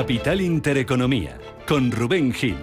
Capital Intereconomía, con Rubén Gil.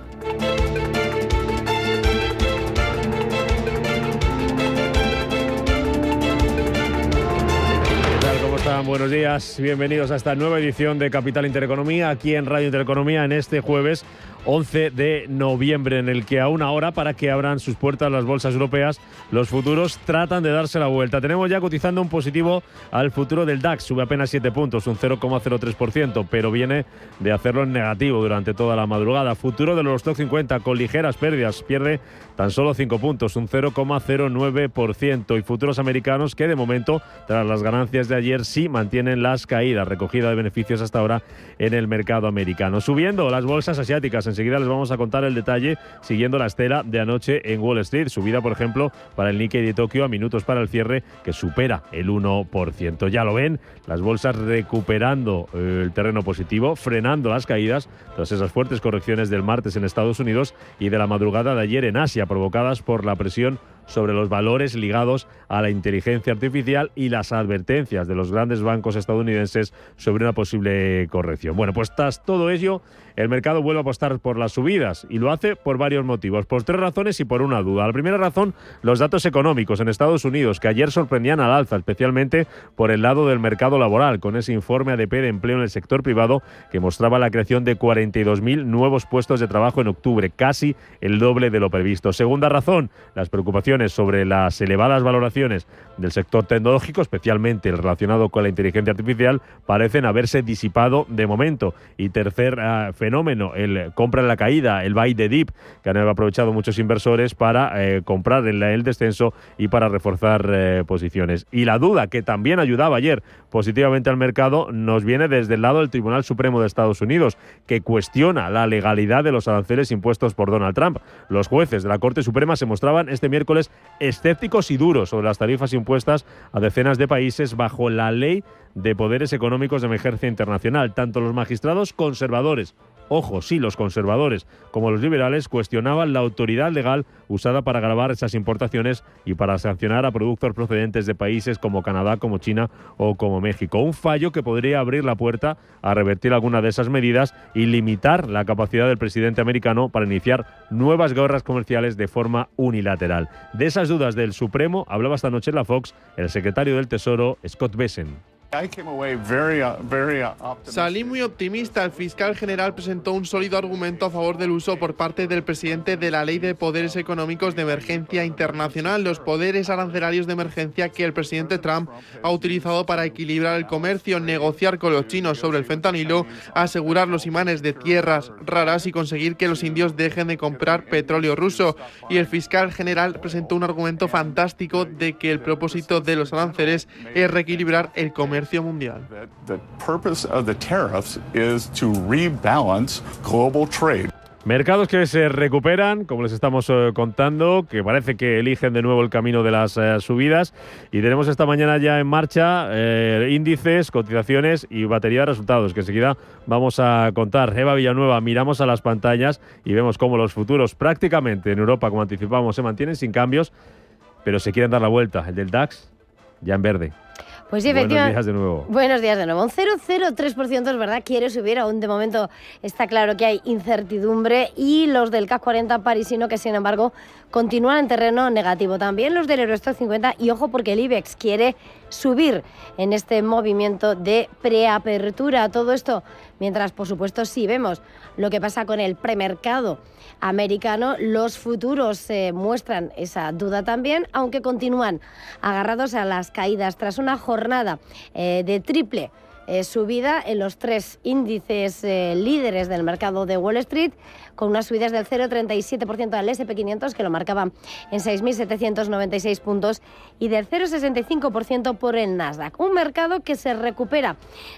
Buenos días, bienvenidos a esta nueva edición de Capital Intereconomía, aquí en Radio Intereconomía, en este jueves 11 de noviembre, en el que a una hora para que abran sus puertas las bolsas europeas, los futuros tratan de darse la vuelta. Tenemos ya cotizando un positivo al futuro del DAX, sube apenas 7 puntos, un 0,03%, pero viene de hacerlo en negativo durante toda la madrugada. Futuro de los Stoxx 50 con ligeras pérdidas, pierde tan solo 5 puntos, un 0,09%. Y futuros americanos que de momento, tras las ganancias de ayer, sí mantienen las caídas, recogida de beneficios hasta ahora en el mercado americano. Subiendo las bolsas asiáticas, enseguida les vamos a contar el detalle siguiendo la estela de anoche en Wall Street. Subida, por ejemplo, para el Nikkei de Tokio a minutos para el cierre, que supera el 1%. Ya lo ven, las bolsas recuperando el terreno positivo, frenando las caídas tras esas fuertes correcciones del martes en Estados Unidos y de la madrugada de ayer en Asia, provocadas por la presión sobre los valores ligados a la inteligencia artificial y las advertencias de los grandes bancos estadounidenses sobre una posible corrección. Bueno, pues tras todo ello, el mercado vuelve a apostar por las subidas y lo hace por varios motivos, por 3 razones y por una duda. La primera razón, los datos económicos en Estados Unidos, que ayer sorprendían al alza, especialmente por el lado del mercado laboral, con ese informe ADP de empleo en el sector privado que mostraba la creación de 42.000 nuevos puestos de trabajo en octubre, casi el doble de lo previsto. Segunda razón, las preocupaciones sobre las elevadas valoraciones del sector tecnológico, especialmente el relacionado con la inteligencia artificial, parecen haberse disipado de momento. Y tercer fenómeno, el compra en la caída, el buy the dip, que han aprovechado muchos inversores para comprar en el descenso y para reforzar posiciones. Y la duda, que también ayudaba ayer positivamente al mercado, nos viene desde el lado del Tribunal Supremo de Estados Unidos, que cuestiona la legalidad de los aranceles impuestos por Donald Trump. Los jueces de la Corte Suprema se mostraban este miércoles escépticos y duros sobre las tarifas impuestas a decenas de países bajo la ley de poderes económicos de emergencia internacional. Tanto los magistrados conservadores, ojo, sí, los conservadores, como los liberales, cuestionaban la autoridad legal usada para gravar esas importaciones y para sancionar a productos procedentes de países como Canadá, como China o como México. Un fallo que podría abrir la puerta a revertir alguna de esas medidas y limitar la capacidad del presidente americano para iniciar nuevas guerras comerciales de forma unilateral. De esas dudas del Supremo hablaba esta noche en la Fox el secretario del Tesoro, Scott Bessent. Salí muy optimista. El fiscal general presentó un sólido argumento a favor del uso por parte del presidente de la Ley de Poderes Económicos de Emergencia Internacional, los poderes arancelarios de emergencia que el presidente Trump ha utilizado para equilibrar el comercio, negociar con los chinos sobre el fentanilo, asegurar los imanes de tierras raras y conseguir que los indios dejen de comprar petróleo ruso. Y el fiscal general presentó un argumento fantástico de que el propósito de los aranceles es reequilibrar el comercio mundial. The purpose of the tariffs is to rebalance global trade. Mercados que se recuperan, como les estamos contando, que parece que eligen de nuevo el camino de las subidas. Y tenemos esta mañana ya en marcha índices, cotizaciones y batería de resultados, que enseguida vamos a contar. Eva Villanueva, miramos a las pantallas y vemos cómo los futuros prácticamente en Europa, como anticipamos, se mantienen sin cambios, pero se quieren dar la vuelta. El del DAX ya en verde. Pues sí, efectivamente. Buenos días de nuevo. Buenos días de nuevo. Un 0,03% es verdad, quiere subir. Aún de momento está claro que hay incertidumbre. Y los del CAC 40 parisino, que sin embargo continúan en terreno negativo. También los del Eurostoxx 50. Y ojo, porque el IBEX quiere subir en este movimiento de preapertura. Todo esto mientras, por supuesto, sí vemos lo que pasa con el premercado americano. Los futuros muestran esa duda también, aunque continúan agarrados a las caídas tras una jornada de triple subida en los 3 índices líderes del mercado de Wall Street, con unas subidas del 0,37% al S&P 500, que lo marcaba en 6.796 puntos, y del 0,65% por el Nasdaq. Un mercado que se recupera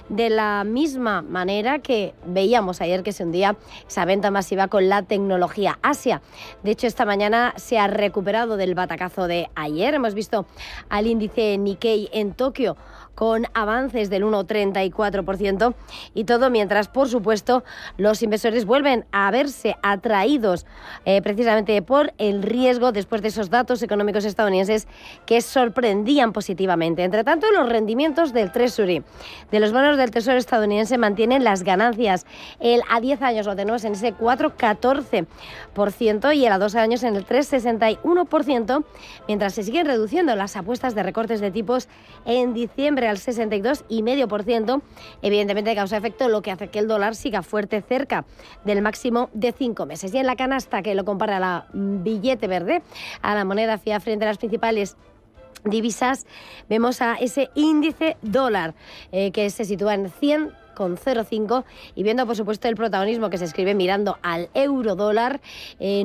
de la misma manera que veíamos ayer, que se hundía esa venta masiva con la tecnología. Asia, de hecho, esta mañana se ha recuperado del batacazo de ayer. Hemos visto al índice Nikkei en Tokio con avances del 1,34%, y todo mientras, por supuesto, los inversores vuelven a verse atraídos precisamente por el riesgo después de esos datos económicos estadounidenses que sorprendían positivamente. Entre tanto, los rendimientos del Treasury, de los bonos del Tesoro estadounidense, mantienen las ganancias. El a 10 años lo tenemos en ese 4,14% y el a 2 años en el 3,61%, mientras se siguen reduciendo las apuestas de recortes de tipos en diciembre al 62,5%, evidentemente causa efecto, lo que hace que el dólar siga fuerte cerca del máximo de 5 meses. Y en la canasta, que lo compara a la billete verde, a la moneda fiat frente a las principales divisas, vemos a ese índice dólar que se sitúa en 100,05, y viendo por supuesto el protagonismo que se escribe mirando al euro dólar,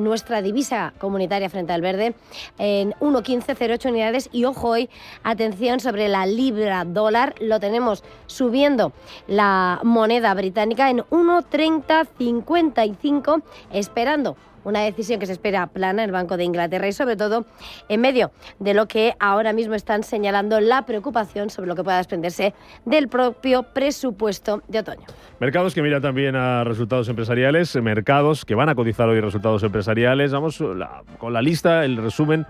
nuestra divisa comunitaria frente al verde en 1,1508 unidades. Y ojo hoy, atención sobre la libra dólar, lo tenemos subiendo la moneda británica en 1,3055, esperando una decisión que se espera plana en el Banco de Inglaterra, y sobre todo en medio de lo que ahora mismo están señalando la preocupación sobre lo que pueda desprenderse del propio presupuesto de otoño. Mercados que miran también a resultados empresariales, mercados que van a cotizar hoy resultados empresariales. Vamos con la lista, el resumen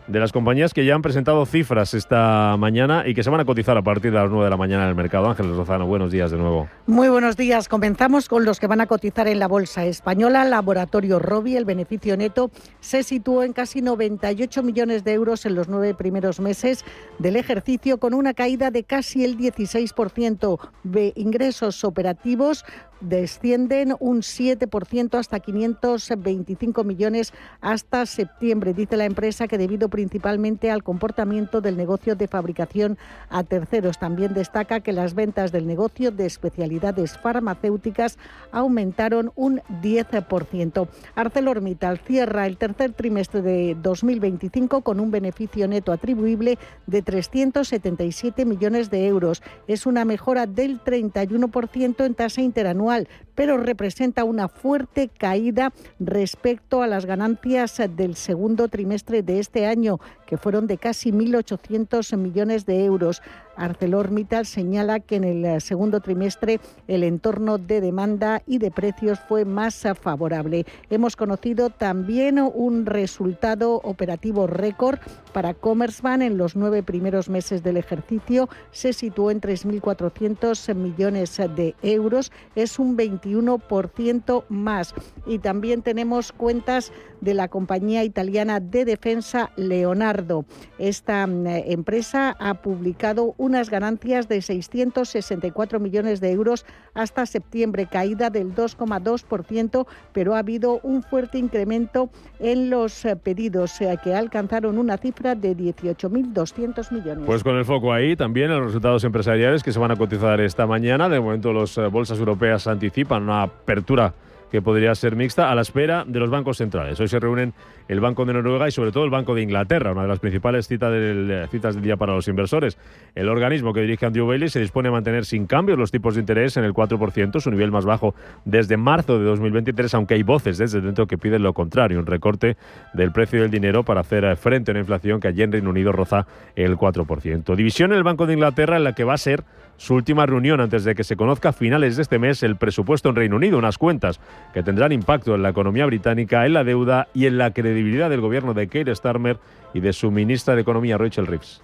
de las compañías que ya han presentado cifras esta mañana y que se van a cotizar a partir de las 9 de la mañana en el mercado. Ángeles Lozano, buenos días de nuevo. Muy buenos días. Comenzamos con los que van a cotizar en la bolsa española. Laboratorio Rovi, el beneficio neto se situó en casi 98 millones de euros en los 9 primeros meses del ejercicio, con una caída de casi el 16%. De ingresos operativos descienden un 7% hasta 525 millones hasta septiembre, dice la empresa, que debido principalmente al comportamiento del negocio de fabricación a terceros. También destaca que las ventas del negocio de especialidades farmacéuticas aumentaron un 10%. ArcelorMittal cierra el tercer trimestre de 2025 con un beneficio neto atribuible de 377 millones de euros. Es una mejora del 31% en tasa interanual, pero representa una fuerte caída respecto a las ganancias del segundo trimestre de este año, que fueron de casi 1.800 millones de euros. ArcelorMittal señala que en el segundo trimestre el entorno de demanda y de precios fue más favorable. Hemos conocido también un resultado operativo récord para Commerzbank. En los 9 primeros meses del ejercicio se situó en 3.400 millones de euros. Es un 21% más. Y también tenemos cuentas de la compañía italiana de defensa Leonardo. Esta empresa ha publicado unas ganancias de 664 millones de euros hasta septiembre, caída del 2,2%, pero ha habido un fuerte incremento en los pedidos, que alcanzaron una cifra de 18.200 millones. Pues con el foco ahí también en los resultados empresariales que se van a cotizar esta mañana. De momento las bolsas europeas anticipan una apertura que podría ser mixta, a la espera de los bancos centrales. Hoy se reúnen el Banco de Noruega y sobre todo el Banco de Inglaterra, una de las principales citas del día para los inversores. El organismo que dirige Andrew Bailey se dispone a mantener sin cambios los tipos de interés en el 4%, su nivel más bajo desde marzo de 2023, aunque hay voces desde dentro que piden lo contrario, un recorte del precio del dinero para hacer frente a una inflación que allí en Reino Unido roza el 4%. División en el Banco de Inglaterra en la que va a ser su última reunión antes de que se conozca a finales de este mes el presupuesto en Reino Unido, unas cuentas que tendrán impacto en la economía británica, en la deuda y en la credibilidad del gobierno de Keir Starmer y de su ministra de Economía, Rachel Reeves.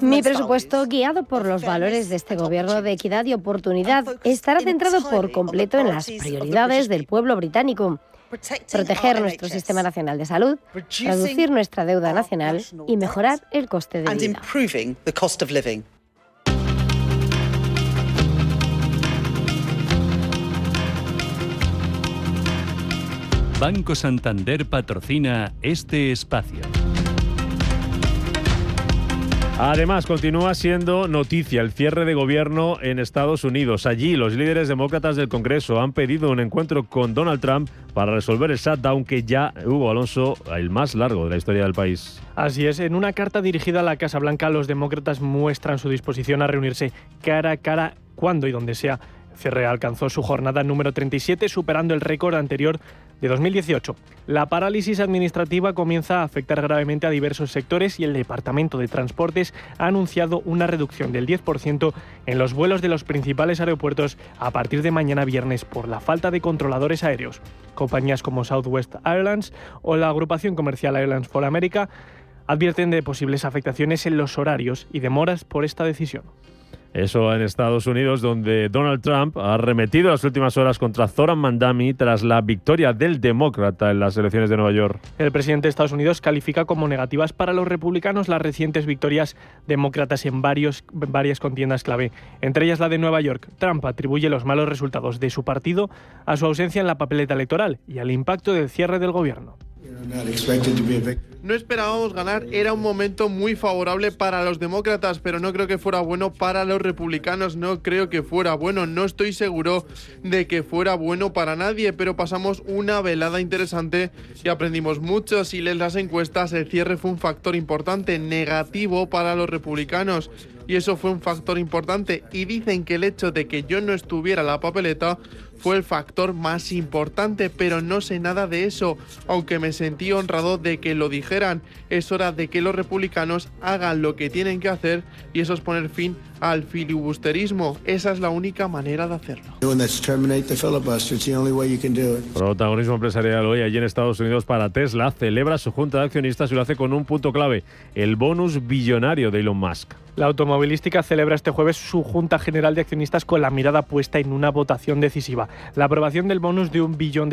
Mi presupuesto, guiado por los valores de este gobierno de equidad y oportunidad, estará centrado por completo en las prioridades del pueblo británico: proteger nuestro sistema nacional de salud, reducir nuestra deuda nacional y mejorar el coste de vida. Banco Santander patrocina este espacio. Además, continúa siendo noticia el cierre de gobierno en Estados Unidos. Allí, los líderes demócratas del Congreso han pedido un encuentro con Donald Trump para resolver el shutdown que ya, Hugo Alonso, el más largo de la historia del país. Así es, en una carta dirigida a la Casa Blanca, los demócratas muestran su disposición a reunirse cara a cara cuando y donde sea cierre alcanzó su jornada número 37, superando el récord anterior de 2018. La parálisis administrativa comienza a afectar gravemente a diversos sectores y el Departamento de Transportes ha anunciado una reducción del 10% en los vuelos de los principales aeropuertos a partir de mañana viernes por la falta de controladores aéreos. Compañías como Southwest Airlines o la agrupación comercial Airlines for America advierten de posibles afectaciones en los horarios y demoras por esta decisión. Eso en Estados Unidos, donde Donald Trump ha arremetido las últimas horas contra Zoran Mandami tras la victoria del demócrata en las elecciones de Nueva York. El presidente de Estados Unidos califica como negativas para los republicanos las recientes victorias demócratas en varias contiendas clave, entre ellas la de Nueva York. Trump atribuye los malos resultados de su partido a su ausencia en la papeleta electoral y al impacto del cierre del gobierno. No esperábamos ganar, era un momento muy favorable para los demócratas, pero no creo que fuera bueno para los republicanos, no creo que fuera bueno, no estoy seguro de que fuera bueno para nadie, pero pasamos una velada interesante y aprendimos mucho. Si lees las encuestas, el cierre fue un factor importante, negativo para los republicanos, y eso fue un factor importante, y dicen que el hecho de que yo no estuviera en la papeleta fue el factor más importante, pero no sé nada de eso, aunque me sentí honrado de que lo dijeran. Es hora de que los republicanos hagan lo que tienen que hacer, y eso es poner fin al filibusterismo. Esa es la única manera de hacerlo. Protagonismo empresarial hoy allí en Estados Unidos para Tesla. Celebra su junta de accionistas y lo hace con un punto clave: el bonus billonario de Elon Musk. La automovilística celebra este jueves su Junta General de Accionistas con la mirada puesta en una votación decisiva: la aprobación del bonus de $1 billón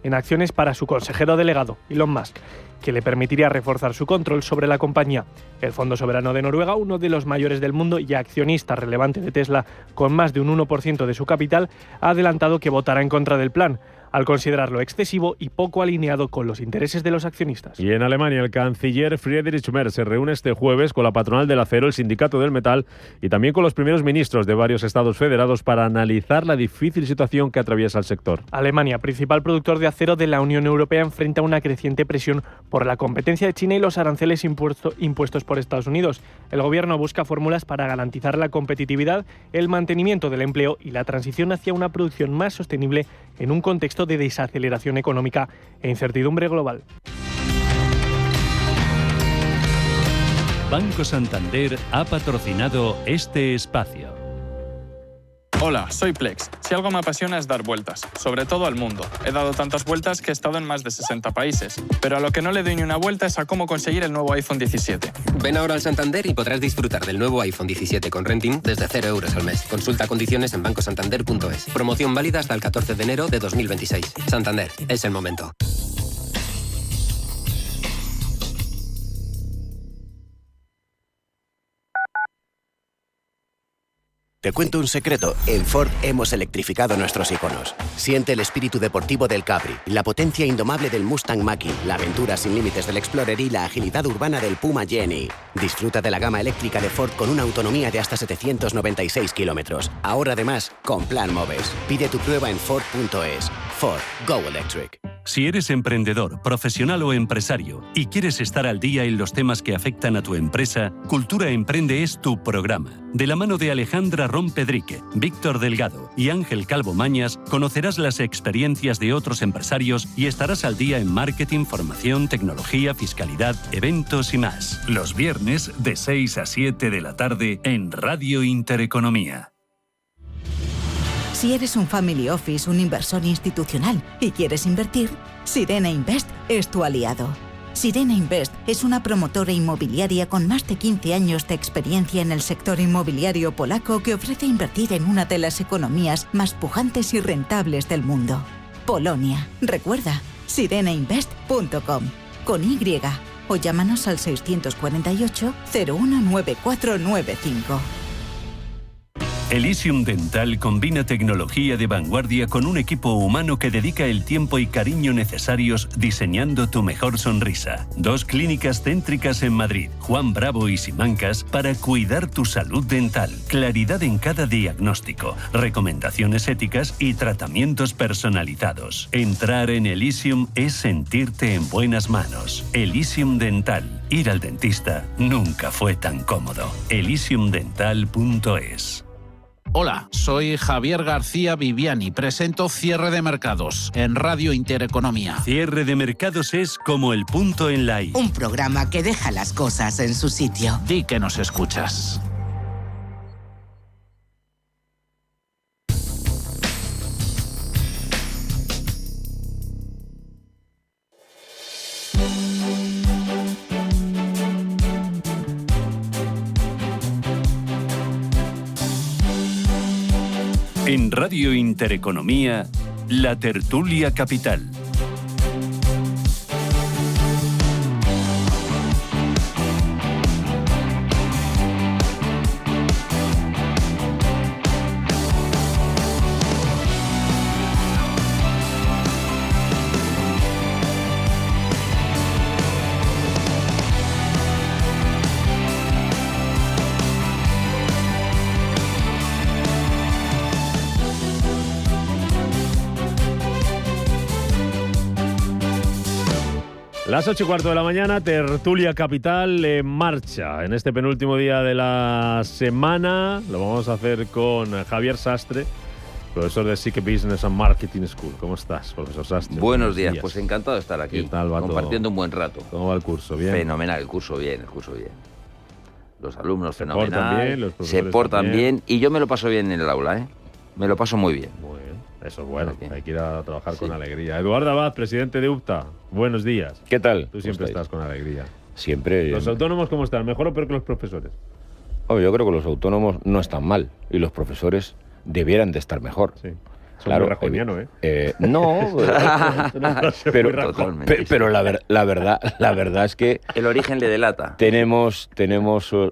en acciones para su consejero delegado, Elon Musk, que le permitiría reforzar su control sobre la compañía. El Fondo Soberano de Noruega, uno de los mayores del mundo y accionista relevante de Tesla con más de un 1% de su capital, ha adelantado que votará en contra del plan, al considerarlo excesivo y poco alineado con los intereses de los accionistas. Y en Alemania, el canciller Friedrich Merz se reúne este jueves con la patronal del acero, el sindicato del metal y también con los primeros ministros de varios estados federados para analizar la difícil situación que atraviesa el sector. Alemania, principal productor de acero de la Unión Europea, enfrenta una creciente presión por la competencia de China y los aranceles impuestos por Estados Unidos. El gobierno busca fórmulas para garantizar la competitividad, el mantenimiento del empleo y la transición hacia una producción más sostenible en un contexto de desaceleración económica e incertidumbre global. Banco Santander ha patrocinado este espacio. Hola, soy Plex. Si algo me apasiona es dar vueltas, sobre todo al mundo. He dado tantas vueltas que he estado en más de 60 países, pero a lo que no le doy ni una vuelta es a cómo conseguir el nuevo iPhone 17. Ven ahora al Santander y podrás disfrutar del nuevo iPhone 17 con renting desde 0 euros al mes. Consulta condiciones en bancosantander.es. Promoción válida hasta el 14 de enero de 2026. Santander, es el momento. Te cuento un secreto, en Ford hemos electrificado nuestros iconos. Siente el espíritu deportivo del Capri, la potencia indomable del Mustang Mach-E, la aventura sin límites del Explorer y la agilidad urbana del Puma Jenny. Disfruta de la gama eléctrica de Ford con una autonomía de hasta 796 kilómetros. Ahora además, con Plan Moves. Pide tu prueba en Ford.es. Ford, Go Electric. Si eres emprendedor, profesional o empresario y quieres estar al día en los temas que afectan a tu empresa, Cultura Emprende es tu programa. De la mano de Alejandra Rompedrique, Víctor Delgado y Ángel Calvo Mañas, conocerás las experiencias de otros empresarios y estarás al día en marketing, formación, tecnología, fiscalidad, eventos y más. Los viernes de 6 a 7 de la tarde en Radio Intereconomía. Si eres un family office, un inversor institucional y quieres invertir, Sirena Invest es tu aliado. Sirena Invest es una promotora inmobiliaria con más de 15 años de experiencia en el sector inmobiliario polaco que ofrece invertir en una de las economías más pujantes y rentables del mundo. Polonia. Recuerda, sirenainvest.com con Y o llámanos al 648 019495. Elysium Dental combina tecnología de vanguardia con un equipo humano que dedica el tiempo y cariño necesarios diseñando tu mejor sonrisa. 2 clínicas céntricas en Madrid, Juan Bravo y Simancas, para cuidar tu salud dental. Claridad en cada diagnóstico, recomendaciones éticas y tratamientos personalizados. Entrar en Elysium es sentirte en buenas manos. Elysium Dental. Ir al dentista nunca fue tan cómodo. Elysiumdental.es. Hola, soy Javier García Viviani. Presento Cierre de Mercados en Radio Intereconomía. Cierre de Mercados es como el punto en la I. Un programa que deja las cosas en su sitio. Di que nos escuchas. En Radio Intereconomía, la tertulia capital. Las 8:15 de la mañana, tertulia capital en marcha. En este penúltimo día de la semana lo vamos a hacer con Javier Sastre, profesor de SIC Business and Marketing School. ¿Cómo estás, profesor Sastre? Buenos días, pues encantado de estar aquí, ¿Qué tal va compartiendo todo? un buen rato. ¿Cómo va el curso? ¿Bien? Fenomenal, el curso bien. Los alumnos se fenomenal, portan bien, los profesores se portan también. bien y yo me lo paso bien en el aula, ¿eh? Me lo paso muy bien. Muy bien, eso es bueno, hay que ir a trabajar con alegría. Eduardo Abad, presidente de UPTA, buenos días. ¿Qué tal? Tú siempre estás con alegría. Siempre. ¿Los autónomos cómo están? ¿Mejor o peor que los profesores? Yo creo que los autónomos no están mal y los profesores debieran de estar mejor. Sí. Claro, muy rajoniano, no, pero la verdad es que el origen le delata. Tenemos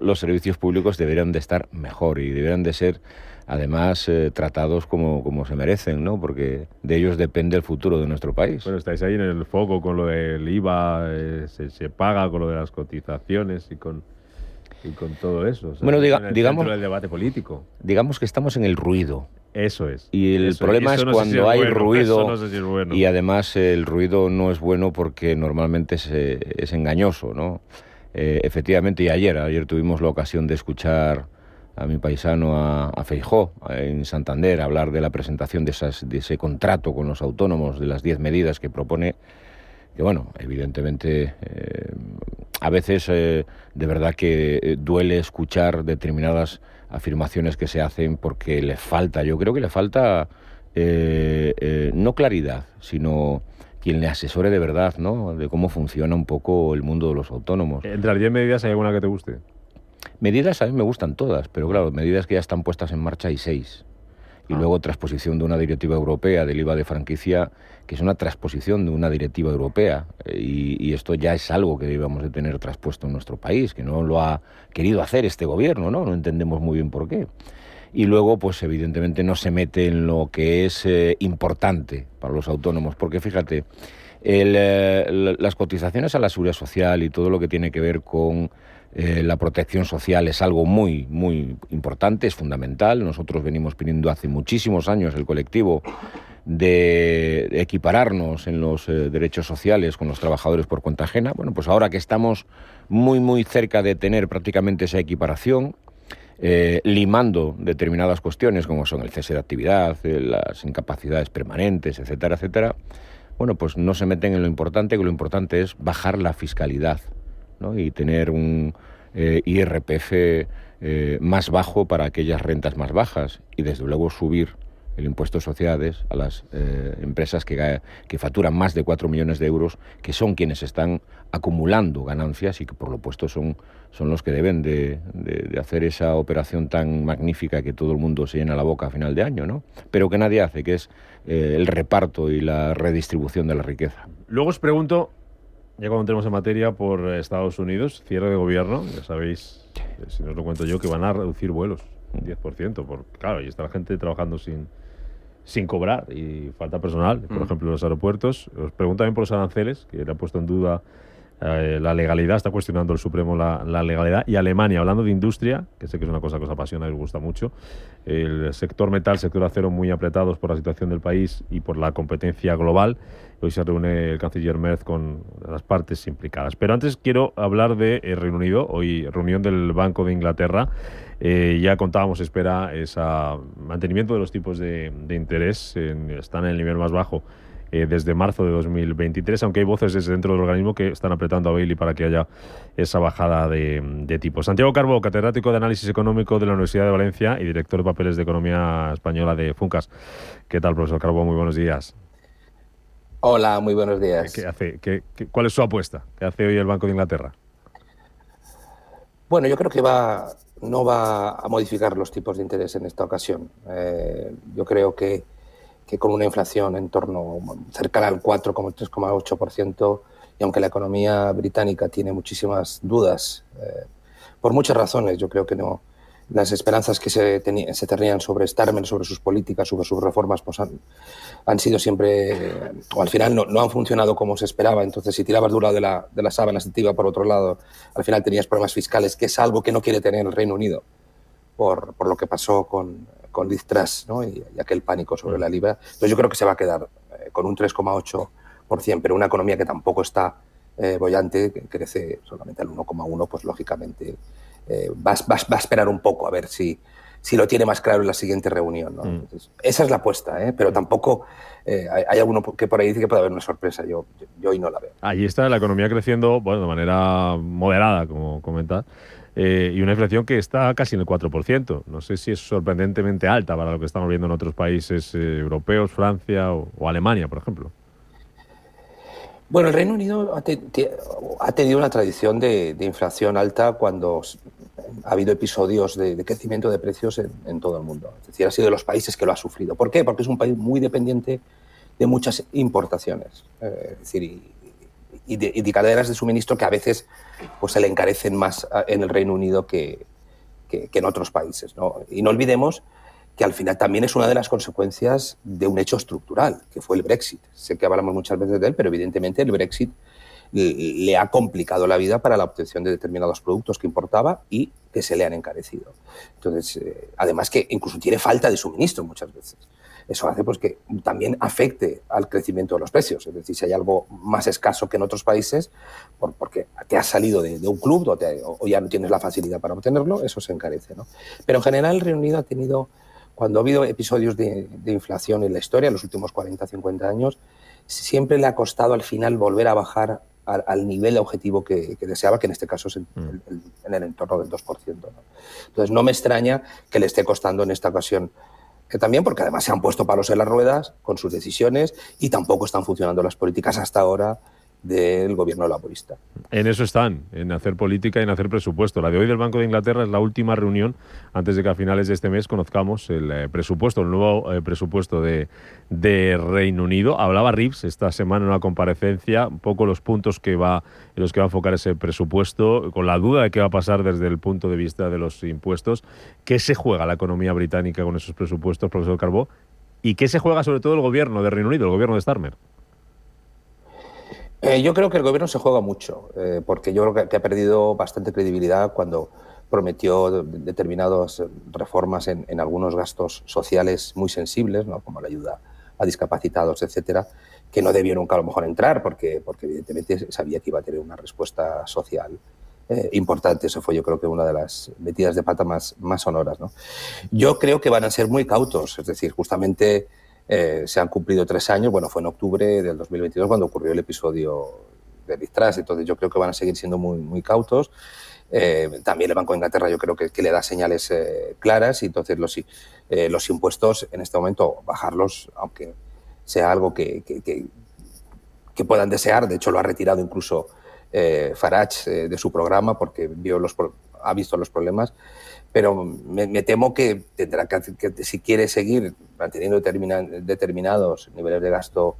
los servicios públicos deberían de estar mejor y deberían de ser además tratados como se merecen, ¿no? Porque de ellos depende el futuro de nuestro país. Bueno, estáis ahí en el foco con lo del IVA, se paga con lo de las cotizaciones y con todo eso. O sea, bueno, digamos digamos del debate político. Digamos que estamos en el ruido. Eso es. Y el problema es cuando hay ruido y además el ruido no es bueno porque normalmente es engañoso, ¿no? Efectivamente, y ayer tuvimos la ocasión de escuchar a mi paisano, a Feijóo, en Santander, hablar de la presentación de ese contrato con los autónomos, de las 10 medidas que propone, que bueno, evidentemente a veces de verdad que duele escuchar determinadas afirmaciones que se hacen porque yo creo que le falta no claridad, sino quien le asesore de verdad, ¿no? De cómo funciona un poco el mundo de los autónomos. ¿Entre las 10 medidas hay alguna que te guste? Medidas a mí me gustan todas, pero claro, medidas que ya están puestas en marcha hay 6. Y luego transposición de una directiva europea del IVA de franquicia, que es una transposición de una directiva europea. Y esto ya es algo que debíamos de tener traspuesto en nuestro país, que no lo ha querido hacer este gobierno, ¿no? No entendemos muy bien por qué. Y luego, pues evidentemente no se mete en lo que es importante para los autónomos, porque fíjate, las cotizaciones a la seguridad social y todo lo que tiene que ver con la protección social es algo muy, muy importante, es fundamental. Nosotros venimos pidiendo hace muchísimos años, el colectivo, de equipararnos en los derechos sociales con los trabajadores por cuenta ajena. Bueno, pues ahora que estamos muy, muy cerca de tener prácticamente esa equiparación, limando determinadas cuestiones como son el cese de actividad, las incapacidades permanentes, etcétera, etcétera, bueno, pues no se meten en lo importante, que lo importante es bajar la fiscalidad, ¿no? Y tener un IRPF más bajo para aquellas rentas más bajas y desde luego subir el impuesto de sociedades a las empresas que facturan más de 4 millones de euros, que son quienes están acumulando ganancias y que por lo puesto son los que deben de hacer esa operación tan magnífica que todo el mundo se llena la boca a final de año, ¿no? Pero que nadie hace, que es el reparto y la redistribución de la riqueza. Luego os pregunto, ya cuando entremos en materia, por Estados Unidos, cierre de gobierno, ya sabéis, si no os lo cuento yo, que van a reducir vuelos un 10%, claro, y está la gente trabajando sin cobrar y falta personal, por ejemplo, en los aeropuertos. Os pregunto también por los aranceles, que le ha puesto en duda la legalidad, está cuestionando el Supremo la legalidad. Y Alemania, hablando de industria, que sé que es una cosa que os apasiona y os gusta mucho, el sector metal, sector acero muy apretados por la situación del país y por la competencia global. Hoy se reúne el canciller Merz con las partes implicadas. Pero antes quiero hablar de Reino Unido. Hoy reunión del Banco de Inglaterra. Ya contábamos, espera ese mantenimiento de los tipos de interés. Están en el nivel más bajo desde marzo de 2023, aunque hay voces desde dentro del organismo que están apretando a Bailey para que haya esa bajada de tipos. Santiago Carbó, catedrático de Análisis Económico de la Universidad de Valencia y director de Papeles de Economía Española de Funcas. ¿Qué tal, profesor Carbó? Muy buenos días. Hola, muy buenos días. ¿Cuál es su apuesta? ¿Qué hace hoy el Banco de Inglaterra? Bueno, yo creo que no va a modificar los tipos de interés en esta ocasión. Yo creo que con una inflación en torno cercana al 4,3,8%, y aunque la economía británica tiene muchísimas dudas, por muchas razones, yo creo que no. Las esperanzas que se tenían sobre Starmer, sobre sus políticas, sobre sus reformas, pues han sido siempre, o al final no han funcionado como se esperaba. Entonces, si tirabas de un lado de la sábana, se te iba por otro lado, al final tenías problemas fiscales, que es algo que no quiere tener el Reino Unido, por lo que pasó con Liz Truss, ¿no? y aquel pánico sobre la libra. Entonces, yo creo que se va a quedar con un 3,8%, pero una economía que tampoco está bollante, que crece solamente al 1,1%, pues lógicamente va a esperar un poco a ver si lo tiene más claro en la siguiente reunión, ¿no? Entonces, esa es la apuesta, pero tampoco hay alguno que por ahí dice que puede haber una sorpresa. Yo hoy no la veo. Allí está la economía creciendo, bueno, de manera moderada, como comentas, y una inflación que está casi en el 4%. No sé si es sorprendentemente alta para lo que estamos viendo en otros países europeos, Francia o Alemania, por ejemplo. Bueno, el Reino Unido ha tenido una tradición de inflación alta cuando ha habido episodios de crecimiento de precios en todo el mundo. Es decir, ha sido de los países que lo ha sufrido. ¿Por qué? Porque es un país muy dependiente de muchas importaciones. Es decir, y de cadenas de suministro que a veces pues, se le encarecen más en el Reino Unido que en otros países, ¿no? Y no olvidemos que al final también es una de las consecuencias de un hecho estructural, que fue el Brexit. Sé que hablamos muchas veces de él, pero evidentemente el Brexit le ha complicado la vida para la obtención de determinados productos que importaba y que se le han encarecido. Entonces, además que incluso tiene falta de suministro muchas veces. Eso hace pues, que también afecte al crecimiento de los precios. Es decir, si hay algo más escaso que en otros países, porque te has salido de un club o ya no tienes la facilidad para obtenerlo, eso se encarece, ¿no? Pero en general el Reino Unido ha tenido, cuando ha habido episodios de inflación en la historia, en los últimos 40, 50 años, siempre le ha costado al final volver a bajar al nivel objetivo que deseaba, que en este caso es en el entorno del 2%, ¿no? Entonces no me extraña que le esté costando en esta ocasión, que también porque además se han puesto palos en las ruedas con sus decisiones y tampoco están funcionando las políticas hasta ahora del gobierno laborista. En eso están, en hacer política y en hacer presupuesto. La de hoy del Banco de Inglaterra es la última reunión antes de que a finales de este mes conozcamos el presupuesto, el nuevo presupuesto de Reino Unido. Hablaba Reeves esta semana en una comparecencia, un poco los puntos en los que va a enfocar ese presupuesto, con la duda de qué va a pasar desde el punto de vista de los impuestos. ¿Qué se juega la economía británica con esos presupuestos, profesor Carbó? ¿Y qué se juega sobre todo el gobierno de Reino Unido, el gobierno de Starmer? Yo creo que el gobierno se juega mucho, porque yo creo que ha perdido bastante credibilidad cuando prometió determinadas reformas en algunos gastos sociales muy sensibles, ¿no? Como la ayuda a discapacitados, etcétera, que no debió nunca a lo mejor entrar, porque evidentemente sabía que iba a tener una respuesta social importante. Eso fue, yo creo que una de las metidas de pata más sonoras, ¿no? Yo creo que van a ser muy cautos, es decir, justamente se han cumplido 3 años, bueno, fue en octubre del 2022 cuando ocurrió el episodio de Liz Truss, entonces yo creo que van a seguir siendo muy, muy cautos. También el Banco de Inglaterra yo creo que le da señales claras y entonces los impuestos en este momento bajarlos, aunque sea algo que puedan desear, de hecho lo ha retirado incluso Farage de su programa porque ha visto los problemas, pero me temo que tendrá que si quiere seguir manteniendo determinados niveles de gasto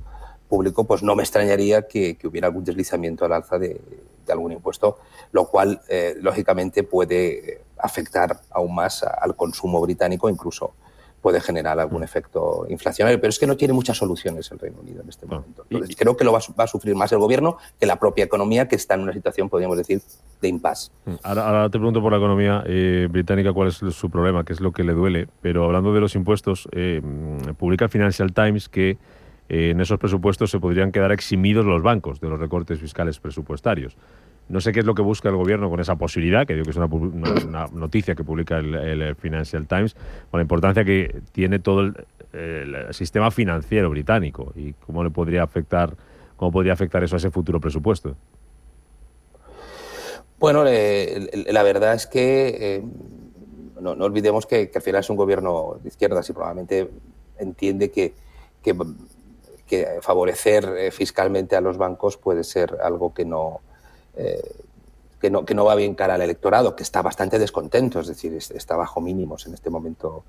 público, pues no me extrañaría que hubiera algún deslizamiento al alza de algún impuesto, lo cual lógicamente puede afectar aún más al consumo británico, incluso puede generar algún efecto inflacionario, pero es que no tiene muchas soluciones el Reino Unido en este momento. Entonces, creo que lo va a sufrir más el gobierno que la propia economía, que está en una situación, podríamos decir, de impasse. Ahora te pregunto por la economía británica cuál es su problema, qué es lo que le duele, pero hablando de los impuestos, publica el Financial Times que en esos presupuestos se podrían quedar eximidos los bancos de los recortes fiscales presupuestarios. No sé qué es lo que busca el gobierno con esa posibilidad, que digo que es una noticia que publica el Financial Times, con la importancia que tiene todo el sistema financiero británico y cómo podría afectar eso a ese futuro presupuesto. Bueno, la verdad es que no olvidemos que al final es un gobierno de izquierdas y probablemente entiende que favorecer fiscalmente a los bancos puede ser algo que no va bien cara al electorado, que está bastante descontento, es decir, está bajo mínimos en este momento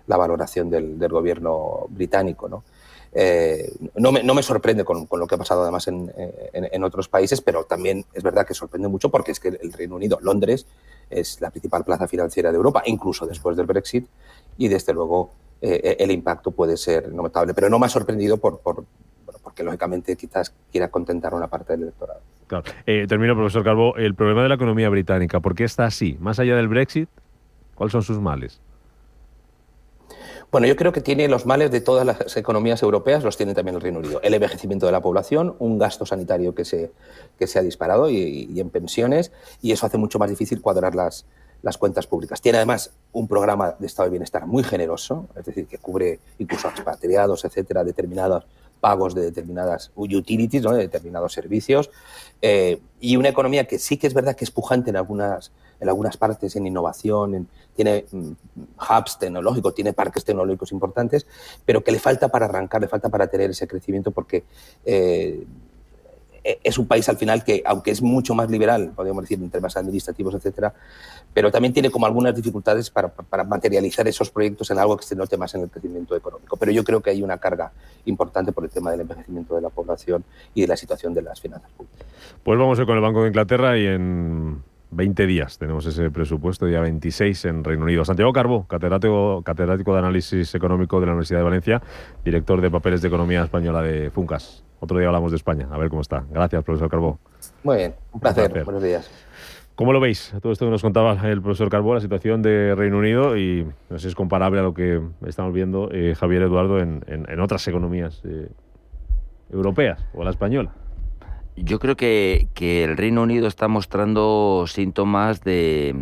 la valoración del gobierno británico, ¿no? No me sorprende con lo que ha pasado además en otros países, pero también es verdad que sorprende mucho porque es que el Reino Unido, Londres, es la principal plaza financiera de Europa, incluso después del Brexit, y desde luego el impacto puede ser notable. Pero no me ha sorprendido porque lógicamente quizás quiera contentar a una parte del electorado. Claro. Termino, profesor Calvo. El problema de la economía británica, ¿por qué está así? Más allá del Brexit, ¿cuáles son sus males? Bueno, yo creo que tiene los males de todas las economías europeas, los tiene también el Reino Unido. El envejecimiento de la población, un gasto sanitario que se ha disparado y en pensiones, y eso hace mucho más difícil cuadrar las cuentas públicas. Tiene además un programa de estado de bienestar muy generoso, es decir, que cubre incluso a expatriados, etcétera, determinados pagos de determinadas utilities, ¿no?, de determinados servicios, y una economía que sí que es verdad que es pujante en algunas partes, en innovación, tiene hubs tecnológicos, tiene parques tecnológicos importantes, pero que le falta para arrancar, le falta para tener ese crecimiento, porque es un país al final que, aunque es mucho más liberal, podríamos decir, en temas administrativos, etcétera, pero también tiene como algunas dificultades para materializar esos proyectos en algo que se note más en el crecimiento económico. Pero yo creo que hay una carga importante por el tema del envejecimiento de la población y de la situación de las finanzas públicas. Pues vamos a ir con el Banco de Inglaterra y en 20 días tenemos ese presupuesto, día 26 en Reino Unido. Santiago Carbó, catedrático de Análisis Económico de la Universidad de Valencia, director de Papeles de Economía Española de Funcas. Otro día hablamos de España, a ver cómo está. Gracias, profesor Carbó. Muy bien, un placer. Buenos días. ¿Cómo lo veis? Todo esto que nos contaba el profesor Carbó, la situación de Reino Unido, y no sé si es comparable a lo que estamos viendo, Javier Eduardo, en otras economías europeas o la española. Yo creo que el Reino Unido está mostrando síntomas de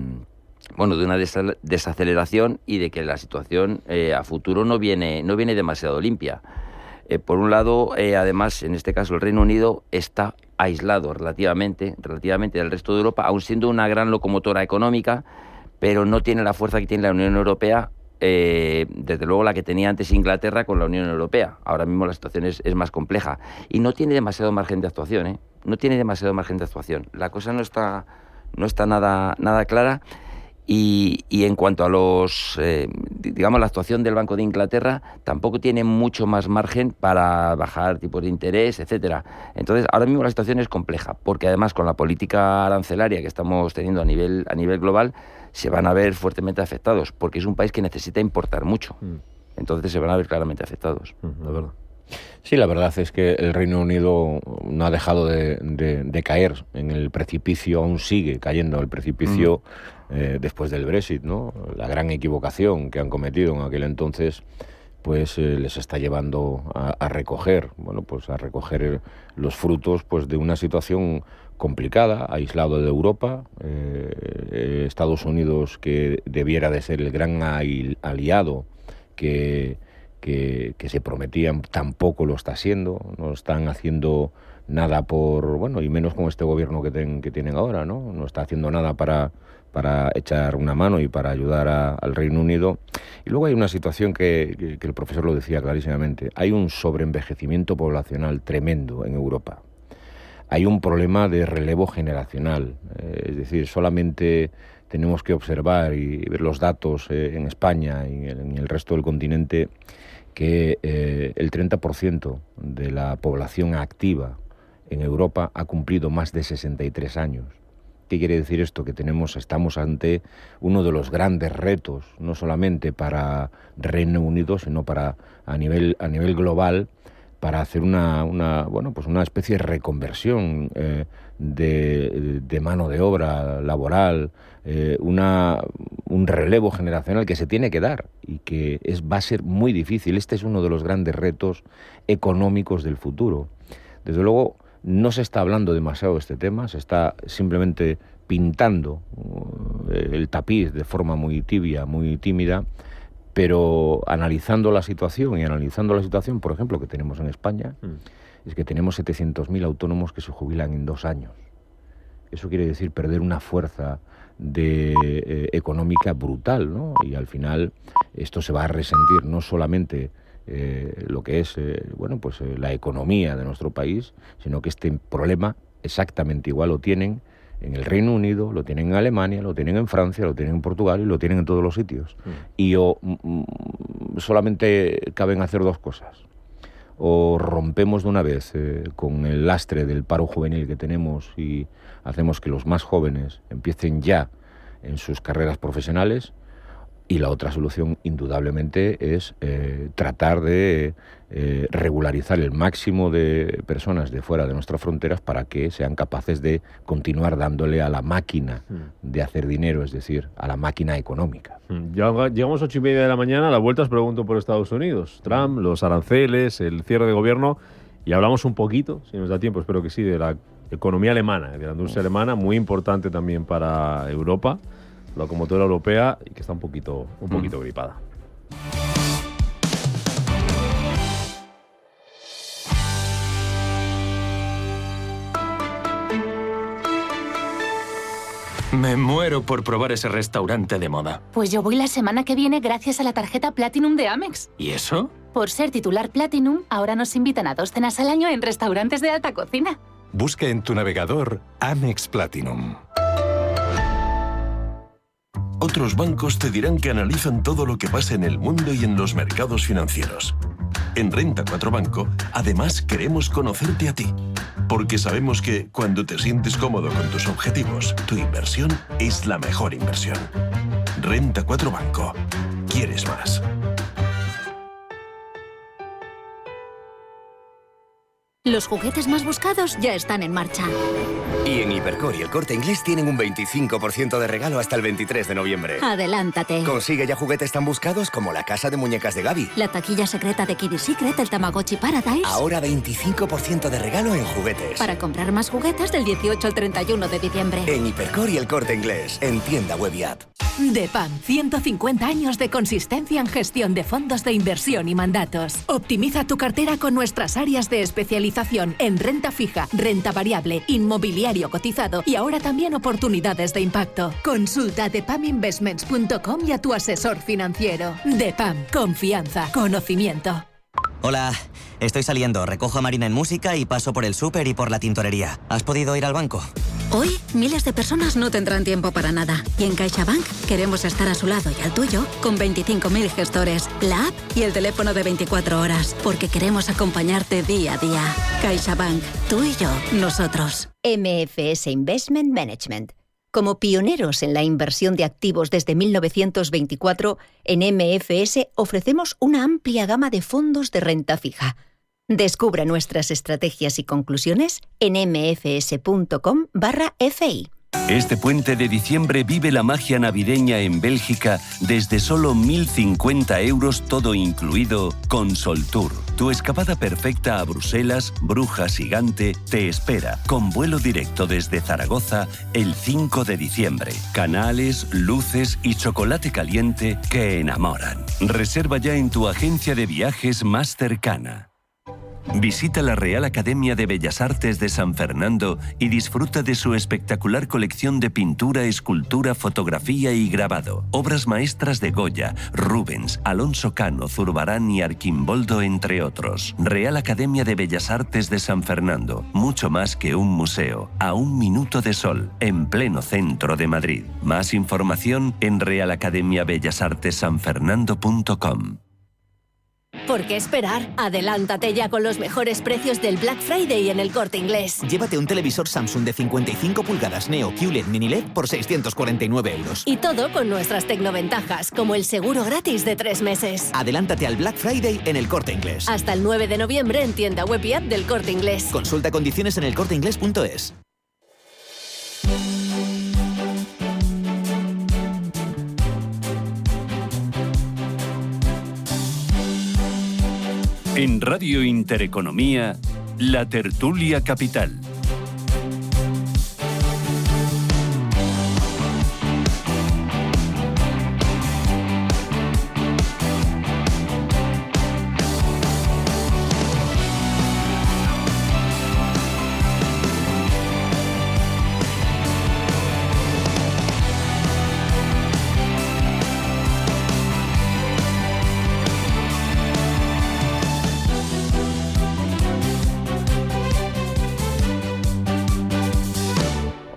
una desaceleración y de que la situación a futuro no viene demasiado limpia. Por un lado, además, en este caso el Reino Unido está aislado relativamente del resto de Europa, aun siendo una gran locomotora económica, pero no tiene la fuerza que tiene la Unión Europea, desde luego la que tenía antes Inglaterra con la Unión Europea. Ahora mismo la situación es más compleja y no tiene demasiado margen de actuación, No tiene demasiado margen de actuación. La cosa no está nada clara. Y en cuanto a la actuación del Banco de Inglaterra, tampoco tiene mucho más margen para bajar tipos de interés, etcétera. Entonces, ahora mismo la situación es compleja, porque además con la política arancelaria que estamos teniendo a nivel global, se van a ver fuertemente afectados, porque es un país que necesita importar mucho. Entonces se van a ver claramente afectados. La verdad. Sí, la verdad es que el Reino Unido no ha dejado de caer en el precipicio, aún sigue cayendo en el precipicio después del Brexit, ¿no? La gran equivocación que han cometido en aquel entonces, pues les está llevando a recoger los frutos, pues, de una situación complicada, aislado de Europa. Estados Unidos, que debiera de ser el gran aliado que se prometían, tampoco lo está siendo. No están haciendo nada y menos con este gobierno que tienen ahora, ¿no? No está haciendo nada para echar una mano y para ayudar al Reino Unido. Y luego hay una situación que el profesor lo decía clarísimamente. Hay un sobreenvejecimiento poblacional tremendo en Europa. Hay un problema de relevo generacional. Es decir, solamente tenemos que observar y ver los datos en España y en el resto del continente, que el 30% de la población activa en Europa ha cumplido más de 63 años. ¿Qué quiere decir esto? Que estamos ante uno de los grandes retos, no solamente para Reino Unido, sino a nivel global, para hacer una especie de reconversión de mano de obra laboral, un relevo generacional que se tiene que dar y que va a ser muy difícil. Este es uno de los grandes retos económicos del futuro. Desde luego, no se está hablando demasiado de este tema, se está simplemente pintando el tapiz de forma muy tibia, muy tímida, pero analizando la situación, por ejemplo, que tenemos en España, es que tenemos 700.000 autónomos que se jubilan en 2 años. Eso quiere decir perder una fuerza económica brutal, ¿no? Y al final esto se va a resentir no solamente lo que es la economía de nuestro país, sino que este problema exactamente igual lo tienen en el Reino Unido, lo tienen en Alemania, lo tienen en Francia, lo tienen en Portugal y lo tienen en todos los sitios. Y solamente caben hacer 2 cosas. O rompemos de una vez con el lastre del paro juvenil que tenemos y hacemos que los más jóvenes empiecen ya en sus carreras profesionales, y la otra solución indudablemente es tratar de regularizar el máximo de personas de fuera de nuestras fronteras para que sean capaces de continuar dándole a la máquina de hacer dinero, es decir, a la máquina económica. Llegamos 8:30 de la mañana, a la vuelta os pregunto por Estados Unidos, Trump, los aranceles, el cierre de gobierno, y hablamos un poquito, si nos da tiempo, espero que sí, de la economía alemana, de la industria alemana, muy importante también para Europa, la locomotora europea, y que está un poquito gripada. Me muero por probar ese restaurante de moda. Pues yo voy la semana que viene gracias a la tarjeta Platinum de Amex. ¿Y eso? Por ser titular Platinum, ahora nos invitan a 2 cenas al año en restaurantes de alta cocina. Busca en tu navegador Amex Platinum. Otros bancos te dirán que analizan todo lo que pasa en el mundo y en los mercados financieros. En Renta 4 Banco, además, queremos conocerte a ti. Porque sabemos que cuando te sientes cómodo con tus objetivos, tu inversión es la mejor inversión. Renta 4 Banco. ¿Quieres más? Los juguetes más buscados ya están en marcha. Y en Hipercor y El Corte Inglés tienen un 25% de regalo hasta el 23 de noviembre. Adelántate. Consigue ya juguetes tan buscados como la casa de muñecas de Gaby, La taquilla secreta de Kiddy Secret, el Tamagotchi Paradise. ahora 25% de regalo en juguetes. Para comprar más juguetes del 18 al 31 de diciembre. En Hipercor y El Corte Inglés, en tienda web y app. DEPAM, 150 años de consistencia en gestión de fondos de inversión y mandatos. Optimiza tu cartera con nuestras áreas de especialización en renta fija, renta variable, inmobiliario cotizado y ahora también oportunidades de impacto. Consulta depaminvestments.com y a tu asesor financiero. DEPAM, confianza, conocimiento. Hola, estoy saliendo, recojo a Marina en música y paso por el súper y por la tintorería. ¿Has podido ir al banco? Hoy, miles de personas no tendrán tiempo para nada. Y en CaixaBank queremos estar a su lado y al tuyo con 25.000 gestores, la app y el teléfono de 24 horas. Porque queremos acompañarte día a día. CaixaBank, tú y yo, nosotros. MFS Investment Management. Como pioneros en la inversión de activos desde 1924, en MFS ofrecemos una amplia gama de fondos de renta fija. Descubra nuestras estrategias y conclusiones en mfs.com/fi. Este puente de diciembre vive la magia navideña en Bélgica desde solo 1.050 euros todo incluido con Soltour. Tu escapada perfecta a Bruselas, Brujas y Gante te espera con vuelo directo desde Zaragoza el 5 de diciembre. Canales, luces y chocolate caliente que enamoran. Reserva ya en tu agencia de viajes más cercana. Visita la Real Academia de Bellas Artes de San Fernando y disfruta de su espectacular colección de pintura, escultura, fotografía y grabado. Obras maestras de Goya, Rubens, Alonso Cano, Zurbarán y Arquimboldo, entre otros. Real Academia de Bellas Artes de San Fernando. Mucho más que un museo. A un minuto de sol, en pleno centro de Madrid. Más información en realacademiabellasartesanfernando.com. ¿Por qué esperar? Adelántate ya con los mejores precios del Black Friday en El Corte Inglés. Llévate un televisor Samsung de 55 pulgadas Neo QLED Mini LED por 649 euros. Y todo con nuestras tecnoventajas, como el seguro gratis de 3 meses. Adelántate al Black Friday en El Corte Inglés. Hasta el 9 de noviembre en tienda web y app del Corte Inglés. Consulta condiciones en elcorteinglés.es. En Radio Intereconomía, La Tertulia Capital.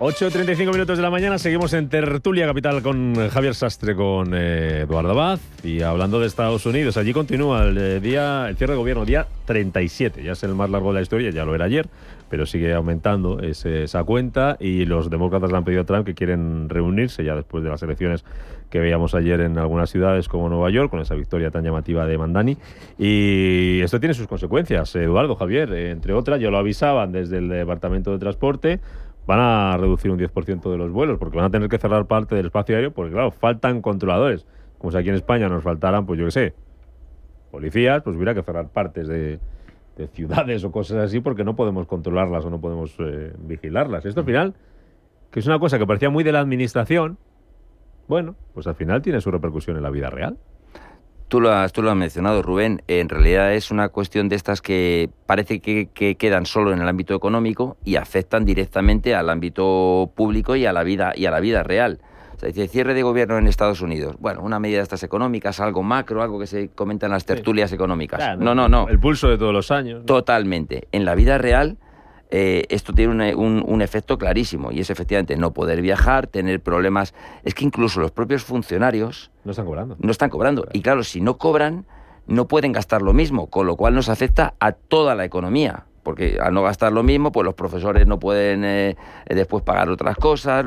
Ocho 35 minutos de la mañana, seguimos en Tertulia Capital con Javier Sastre, con Eduardo Abad, y hablando de Estados Unidos. Allí continúa el cierre de gobierno, día 37, ya es el más largo de la historia, ya lo era ayer, pero sigue aumentando esa cuenta, y los demócratas le han pedido a Trump que quieren reunirse ya después de las elecciones que veíamos ayer en algunas ciudades como Nueva York, con esa victoria tan llamativa de Mandani. Y esto tiene sus consecuencias, Eduardo, Javier, entre otras, ya lo avisaban desde el Departamento de Transporte. Van a reducir un 10% de los vuelos porque van a tener que cerrar parte del espacio aéreo porque, claro, faltan controladores. Como si aquí en España nos faltaran, pues yo qué sé, policías, pues hubiera que cerrar partes de ciudades o cosas así porque no podemos controlarlas o no podemos vigilarlas. Esto al final, que es una cosa que parecía muy de la administración, bueno, pues al final tiene su repercusión en la vida real. Tú lo has mencionado, Rubén. En realidad es una cuestión de estas que parece que quedan solo en el ámbito económico y afectan directamente al ámbito público y a la vida real. O sea, dice cierre de gobierno en Estados Unidos. Bueno, una medida de estas económicas, algo macro, algo que se comenta en las tertulias económicas. Claro, No. El pulso de todos los años, ¿no? Totalmente. En la vida real, esto tiene un efecto clarísimo, y es efectivamente no poder viajar, tener problemas. Es que incluso los propios funcionarios no están cobrando. No están cobrando. Y claro, si no cobran, no pueden gastar lo mismo, con lo cual nos afecta a toda la economía. Porque al no gastar lo mismo, pues los profesores no pueden después pagar otras cosas,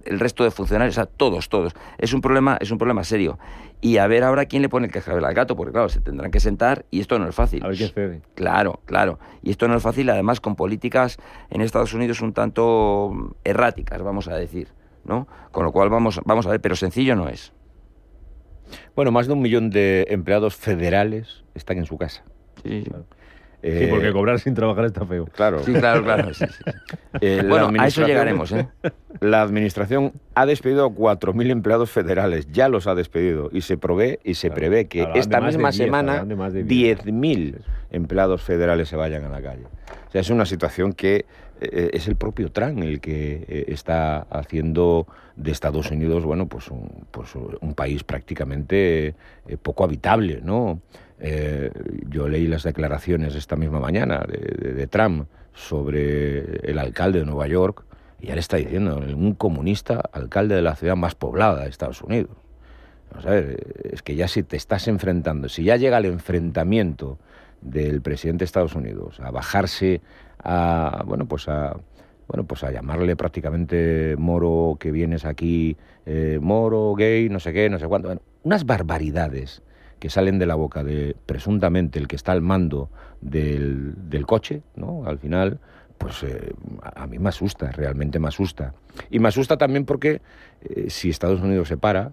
el resto de funcionarios, o sea, todos. Es un problema serio. Y a ver ahora quién le pone el cascabel al gato, porque claro, se tendrán que sentar y esto no es fácil. A ver quién cede. Claro. Y esto no es fácil, además con políticas en Estados Unidos un tanto erráticas, vamos a decir, ¿no? Con lo cual vamos a ver, pero sencillo no es. Bueno, más de 1 millón de empleados federales están en su casa. Sí. Claro. Sí, porque cobrar sin trabajar está feo. Claro. Sí, claro. Sí. Bueno, a eso llegaremos, ¿eh? La administración ha despedido a 4.000 empleados federales, ya los ha despedido, y se prevé que esta misma semana 10.000 empleados federales se vayan a la calle. O sea, es una situación que es el propio Trump el que está haciendo de Estados Unidos, bueno, pues un país prácticamente poco habitable, ¿no? Yo leí las declaraciones esta misma mañana de Trump sobre el alcalde de Nueva York, y él está diciendo, un comunista alcalde de la ciudad más poblada de Estados Unidos. Vamos a ver, es que ya si te estás enfrentando, si ya llega el enfrentamiento del presidente de Estados Unidos a bajarse a llamarle prácticamente moro, que vienes aquí, moro, gay, no sé qué, no sé cuánto, bueno, unas barbaridades que salen de la boca de presuntamente el que está al mando del coche, ¿no? Al final, pues a mí me asusta, realmente me asusta. Y me asusta también porque si Estados Unidos se para,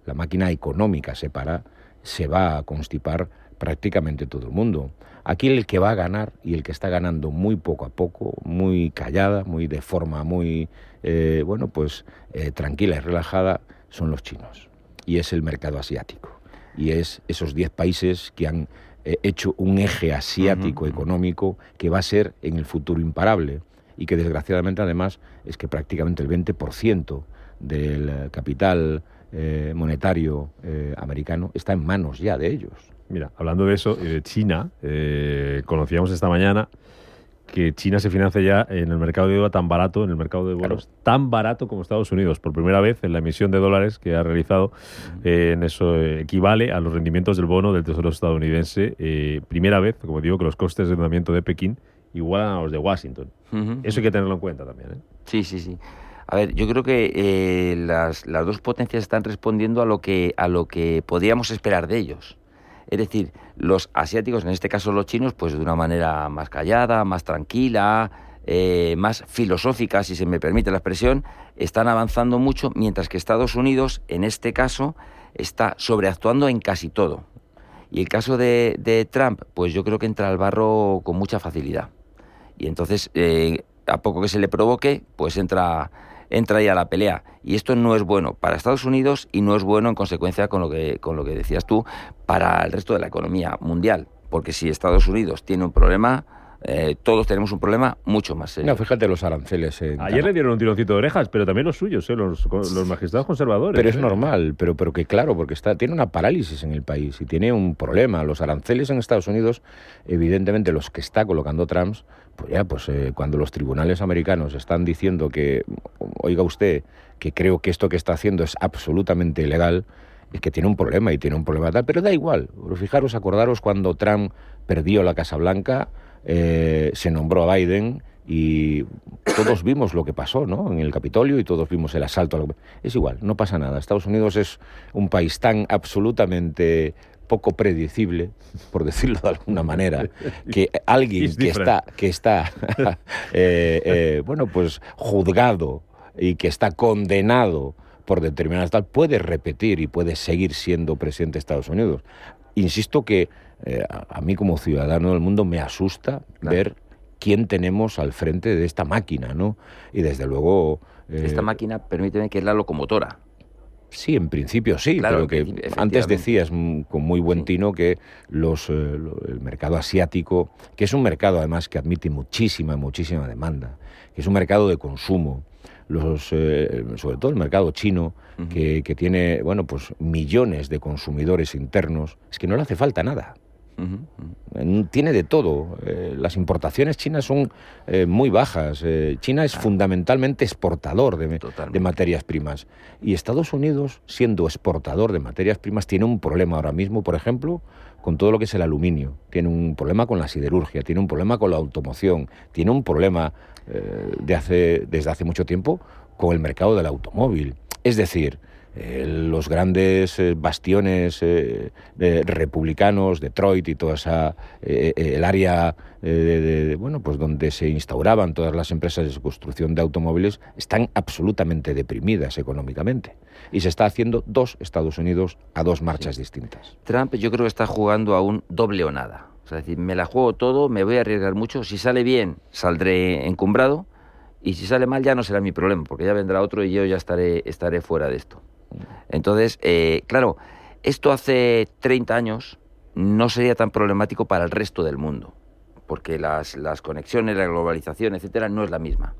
la máquina económica se para, se va a constipar prácticamente todo el mundo. Aquí el que va a ganar, y el que está ganando muy poco a poco, muy callada, muy de forma muy, tranquila y relajada, son los chinos. Y es el mercado asiático. Y es esos 10 países que han hecho un eje asiático económico que va a ser en el futuro imparable, y que desgraciadamente además es que prácticamente el 20% del capital monetario americano está en manos ya de ellos. Mira, hablando de eso, de China, conocíamos esta mañana que China se financia ya en el mercado de deuda tan barato, en el mercado de bonos, tan barato como Estados Unidos. Por primera vez en la emisión de dólares que ha realizado, en eso equivale a los rendimientos del bono del Tesoro estadounidense. Primera vez, como digo, que los costes de endeudamiento de Pekín igualan a los de Washington. Eso hay que tenerlo en cuenta también, ¿eh? Sí, sí, sí. A ver, yo creo que las dos potencias están respondiendo a lo que podríamos esperar de ellos. Es decir, los asiáticos, en este caso los chinos, pues de una manera más callada, más tranquila, más filosófica, si se me permite la expresión, están avanzando mucho, mientras que Estados Unidos, en este caso, está sobreactuando en casi todo. Y el caso de Trump, pues yo creo que entra al barro con mucha facilidad. Y entonces, a poco que se le provoque, pues entra ahí a la pelea. Y esto no es bueno para Estados Unidos y no es bueno en consecuencia con lo que decías tú para el resto de la economía mundial. Porque si Estados Unidos tiene un problema, todos tenemos un problema mucho más serio. No, fíjate los aranceles. Ayer le dieron un tironcito de orejas, pero también los suyos, los magistrados conservadores. Pero es normal, pero que claro, porque tiene una parálisis en el país y tiene un problema. Los aranceles en Estados Unidos, evidentemente los que está colocando Trump, cuando los tribunales americanos están diciendo que, oiga usted, que creo que esto que está haciendo es absolutamente ilegal, es que tiene un problema y tiene un problema tal, pero da igual. Fijaros, acordaros cuando Trump perdió la Casa Blanca, se nombró a Biden y todos vimos lo que pasó, ¿no?, en el Capitolio, y todos vimos el asalto. Es igual, no pasa nada. Estados Unidos es un país tan absolutamente poco predecible, por decirlo de alguna manera, que alguien que está juzgado y que está condenado por determinadas tal, puede repetir y puede seguir siendo presidente de Estados Unidos. Insisto que a mí como ciudadano del mundo me asusta ver quién tenemos al frente de esta máquina, ¿no? Y desde luego... esta máquina, permíteme, que es la locomotora. Sí, en principio sí, claro, pero que antes decías con muy buen tino que el mercado asiático, que es un mercado además que admite muchísima demanda, que es un mercado de consumo, sobre todo el mercado chino, que tiene millones de consumidores internos, es que no le hace falta nada. Tiene de todo. Las importaciones chinas son muy bajas. China es fundamentalmente exportador de materias primas. Y Estados Unidos, siendo exportador de materias primas, tiene un problema ahora mismo, por ejemplo, con todo lo que es el aluminio. Tiene un problema con la siderurgia, tiene un problema con la automoción, tiene un problema desde hace mucho tiempo con el mercado del automóvil. Es decir, los grandes bastiones republicanos, Detroit y toda esa el área donde se instauraban todas las empresas de construcción de automóviles, están absolutamente deprimidas económicamente, y se está haciendo dos Estados Unidos a dos marchas distintas. Trump, yo creo que está jugando a un doble o nada. O sea, es decir, me la juego todo, me voy a arriesgar mucho, si sale bien saldré encumbrado, y si sale mal ya no será mi problema, porque ya vendrá otro y yo ya estaré fuera de esto. Entonces, claro, esto hace 30 años no sería tan problemático para el resto del mundo, porque las conexiones, la globalización, etcétera, no es la misma.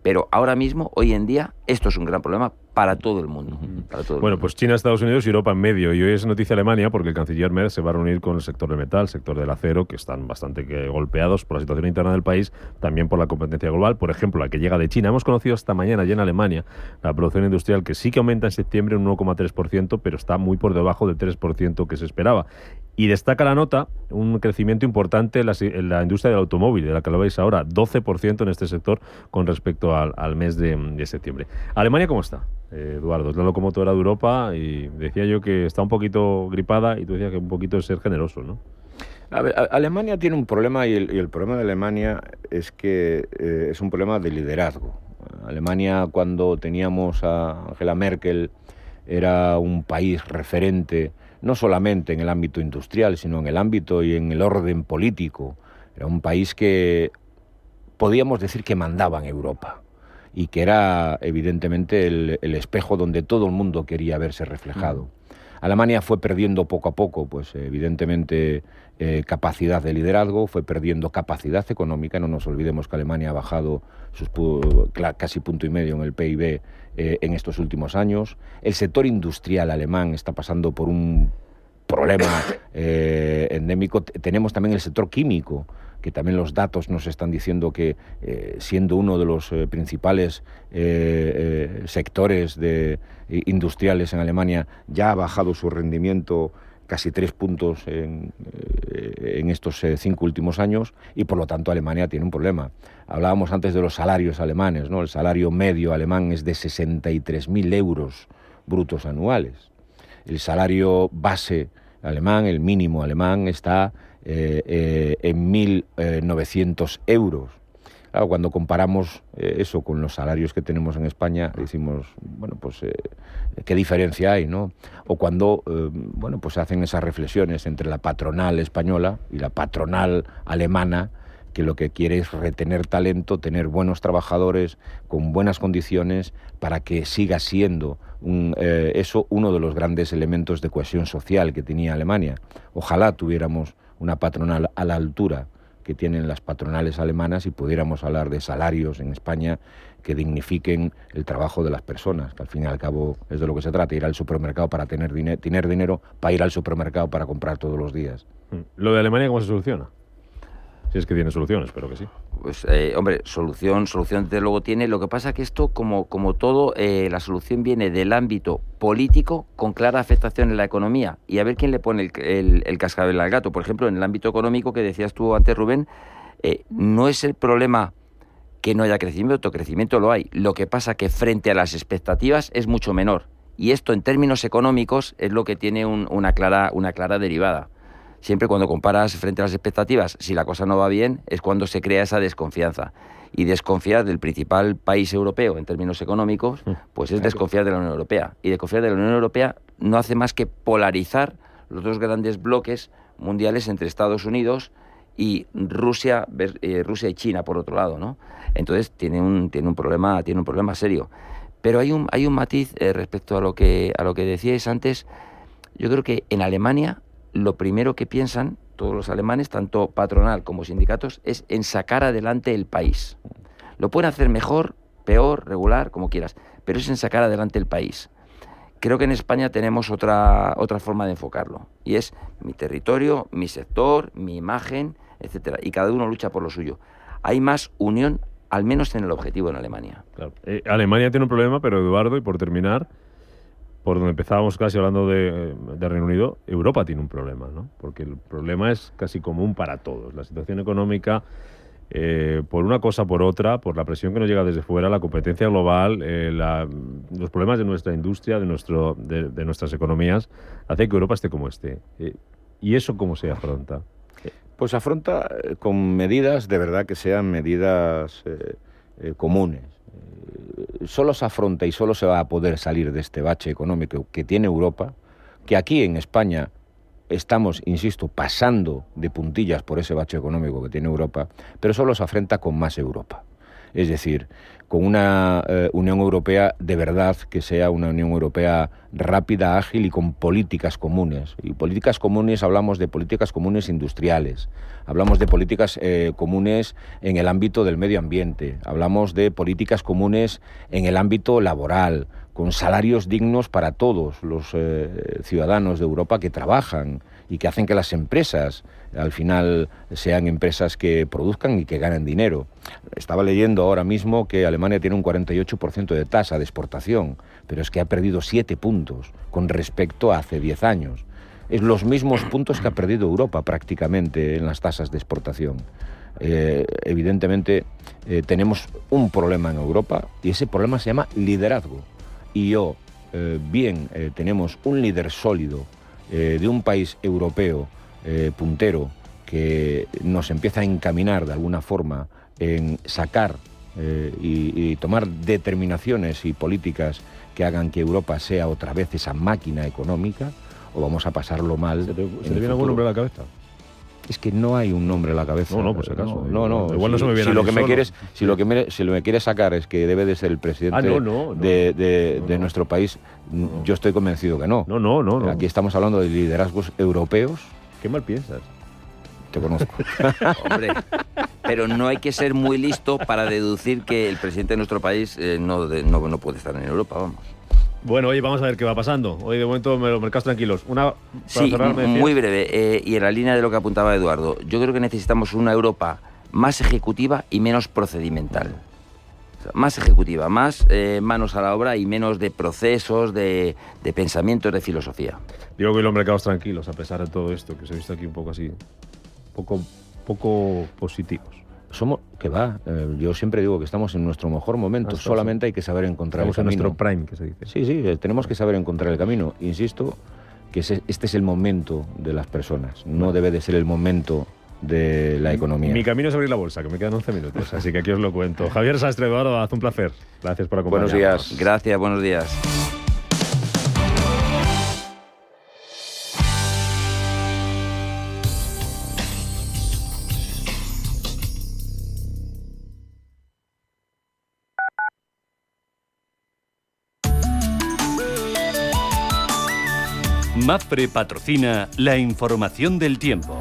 Pero ahora mismo, hoy en día, esto es un gran problema para todo el mundo. Pues China, Estados Unidos y Europa en medio. Y hoy es noticia Alemania porque el canciller Merz se va a reunir con el sector del metal, el sector del acero, que están bastante golpeados por la situación interna del país, también por la competencia global. Por ejemplo, la que llega de China. Hemos conocido esta mañana ya en Alemania la producción industrial, que sí que aumenta en septiembre un 1,3%, pero está muy por debajo del 3% que se esperaba. Y destaca la nota un crecimiento importante en la industria del automóvil, de la que lo veis ahora, 12% en este sector con respecto al mes de septiembre. ¿Alemania cómo está, Eduardo? Es la locomotora de Europa y decía yo que está un poquito gripada y tú decías que un poquito es ser generoso, ¿no? A ver, Alemania tiene un problema y el problema de Alemania es que es un problema de liderazgo. Alemania, cuando teníamos a Angela Merkel, era un país referente no solamente en el ámbito industrial, sino en el ámbito y en el orden político. Era un país que podíamos decir que mandaba en Europa y que era evidentemente el espejo donde todo el mundo quería verse reflejado. Alemania fue perdiendo poco a poco, pues evidentemente capacidad de liderazgo, fue perdiendo capacidad económica. No nos olvidemos que Alemania ha bajado casi 1,5 puntos en el PIB en estos últimos años. El sector industrial alemán está pasando por un problema endémico. Tenemos también el sector químico, que también los datos nos están diciendo que siendo uno de los principales sectores industriales en Alemania, ya ha bajado su rendimiento casi 3 puntos en estos 5 últimos años, y por lo tanto Alemania tiene un problema. Hablábamos antes de los salarios alemanes, ¿no? El salario medio alemán es de 63.000 euros brutos anuales. El salario base alemán, el mínimo alemán, está en 1.900 euros. Claro, cuando comparamos eso con los salarios que tenemos en España, decimos, bueno, pues qué diferencia hay, ¿no? O cuando, bueno, pues se hacen esas reflexiones entre la patronal española y la patronal alemana, que lo que quiere es retener talento, tener buenos trabajadores con buenas condiciones para que siga siendo eso uno de los grandes elementos de cohesión social que tenía Alemania. Ojalá tuviéramos una patronal a la altura que tienen las patronales alemanas y pudiéramos hablar de salarios en España que dignifiquen el trabajo de las personas, que al fin y al cabo es de lo que se trata, ir al supermercado para tener dinero para ir al supermercado para comprar todos los días. ¿Lo de Alemania cómo se soluciona? Si es que tiene soluciones, espero que sí. Pues, hombre, solución desde luego tiene. Lo que pasa es que esto, como todo, la solución viene del ámbito político con clara afectación en la economía. Y a ver quién le pone el cascabel al gato. Por ejemplo, en el ámbito económico que decías tú antes, Rubén, no es el problema que no haya crecimiento lo hay. Lo que pasa que frente a las expectativas es mucho menor. Y esto en términos económicos es lo que tiene una clara derivada. Siempre cuando comparas frente a las expectativas, si la cosa no va bien, es cuando se crea esa desconfianza. Y desconfiar del principal país europeo en términos económicos, pues es desconfiar de la Unión Europea. Y desconfiar de la Unión Europea no hace más que polarizar los dos grandes bloques mundiales entre Estados Unidos y Rusia y China, por otro lado, ¿no? Entonces tiene un problema serio. Pero hay un matiz respecto a lo que decíais antes. Yo creo que en Alemania lo primero que piensan todos los alemanes, tanto patronal como sindicatos, es en sacar adelante el país. Lo pueden hacer mejor, peor, regular, como quieras, pero es en sacar adelante el país. Creo que en España tenemos otra forma de enfocarlo, y es mi territorio, mi sector, mi imagen, etcétera, y cada uno lucha por lo suyo. Hay más unión, al menos en el objetivo en Alemania. Claro. Alemania tiene un problema, pero Eduardo, y por terminar, por donde empezábamos casi hablando de Reino Unido, Europa tiene un problema, ¿no? Porque el problema es casi común para todos. La situación económica, por una cosa por otra, por la presión que nos llega desde fuera, la competencia global, los problemas de nuestra industria, de nuestras economías, hace que Europa esté como esté. ¿Y eso cómo se afronta? Pues se afronta con medidas, de verdad, que sean medidas comunes. Solo se afronta y solo se va a poder salir de este bache económico que tiene Europa, que aquí en España estamos, insisto, pasando de puntillas por ese bache económico que tiene Europa, pero solo se afronta con más Europa. Es decir, con una Unión Europea de verdad que sea una Unión Europea rápida, ágil y con políticas comunes. Y políticas comunes, hablamos de políticas comunes industriales, hablamos de políticas comunes en el ámbito del medio ambiente, hablamos de políticas comunes en el ámbito laboral, con salarios dignos para todos los ciudadanos de Europa que trabajan y que hacen que las empresas al final sean empresas que produzcan y que ganen dinero. Estaba leyendo ahora mismo que Alemania tiene un 48% de tasa de exportación, pero es que ha perdido 7 puntos con respecto a hace 10 años. Es los mismos puntos que ha perdido Europa prácticamente en las tasas de exportación. Evidentemente tenemos un problema en Europa y ese problema se llama liderazgo. Y tenemos un líder sólido de un país europeo puntero que nos empieza a encaminar de alguna forma en sacar y tomar determinaciones y políticas que hagan que Europa sea otra vez esa máquina económica, o vamos a pasarlo mal. ¿Se te viene algún nombre a la cabeza? Es que no hay un nombre en la cabeza. No, por si acaso. No. Igual no se me viene si lo que me quieres sacar es que debe de ser el presidente de nuestro país, yo estoy convencido que no. No. Aquí estamos hablando de liderazgos europeos. ¿Qué mal piensas? Te conozco. Hombre, pero no hay que ser muy listo para deducir que el presidente de nuestro país no puede estar en Europa, vamos. Bueno, oye, vamos a ver qué va pasando. Hoy de momento los mercados tranquilos. Sí, muy breve. Y en la línea de lo que apuntaba Eduardo, yo creo que necesitamos una Europa más ejecutiva y menos procedimental. O sea, más ejecutiva, más manos a la obra y menos de procesos, de pensamientos, de filosofía. Digo que los mercados tranquilos, a pesar de todo esto, que se ha visto aquí un poco así, poco positivos. Yo siempre digo que estamos en nuestro mejor momento, solamente hay que saber encontrar el camino. Estamos en nuestro prime, que se dice. Sí, tenemos que saber encontrar el camino. Insisto que este es el momento de las personas, no debe de ser el momento de la economía. Mi camino es abrir la bolsa, que me quedan 11 minutos, así que aquí os lo cuento. Javier Sastre, Eduardo, haz un placer. Gracias por acompañarnos. Buenos días. Gracias, buenos días. MAPFRE patrocina la información del tiempo.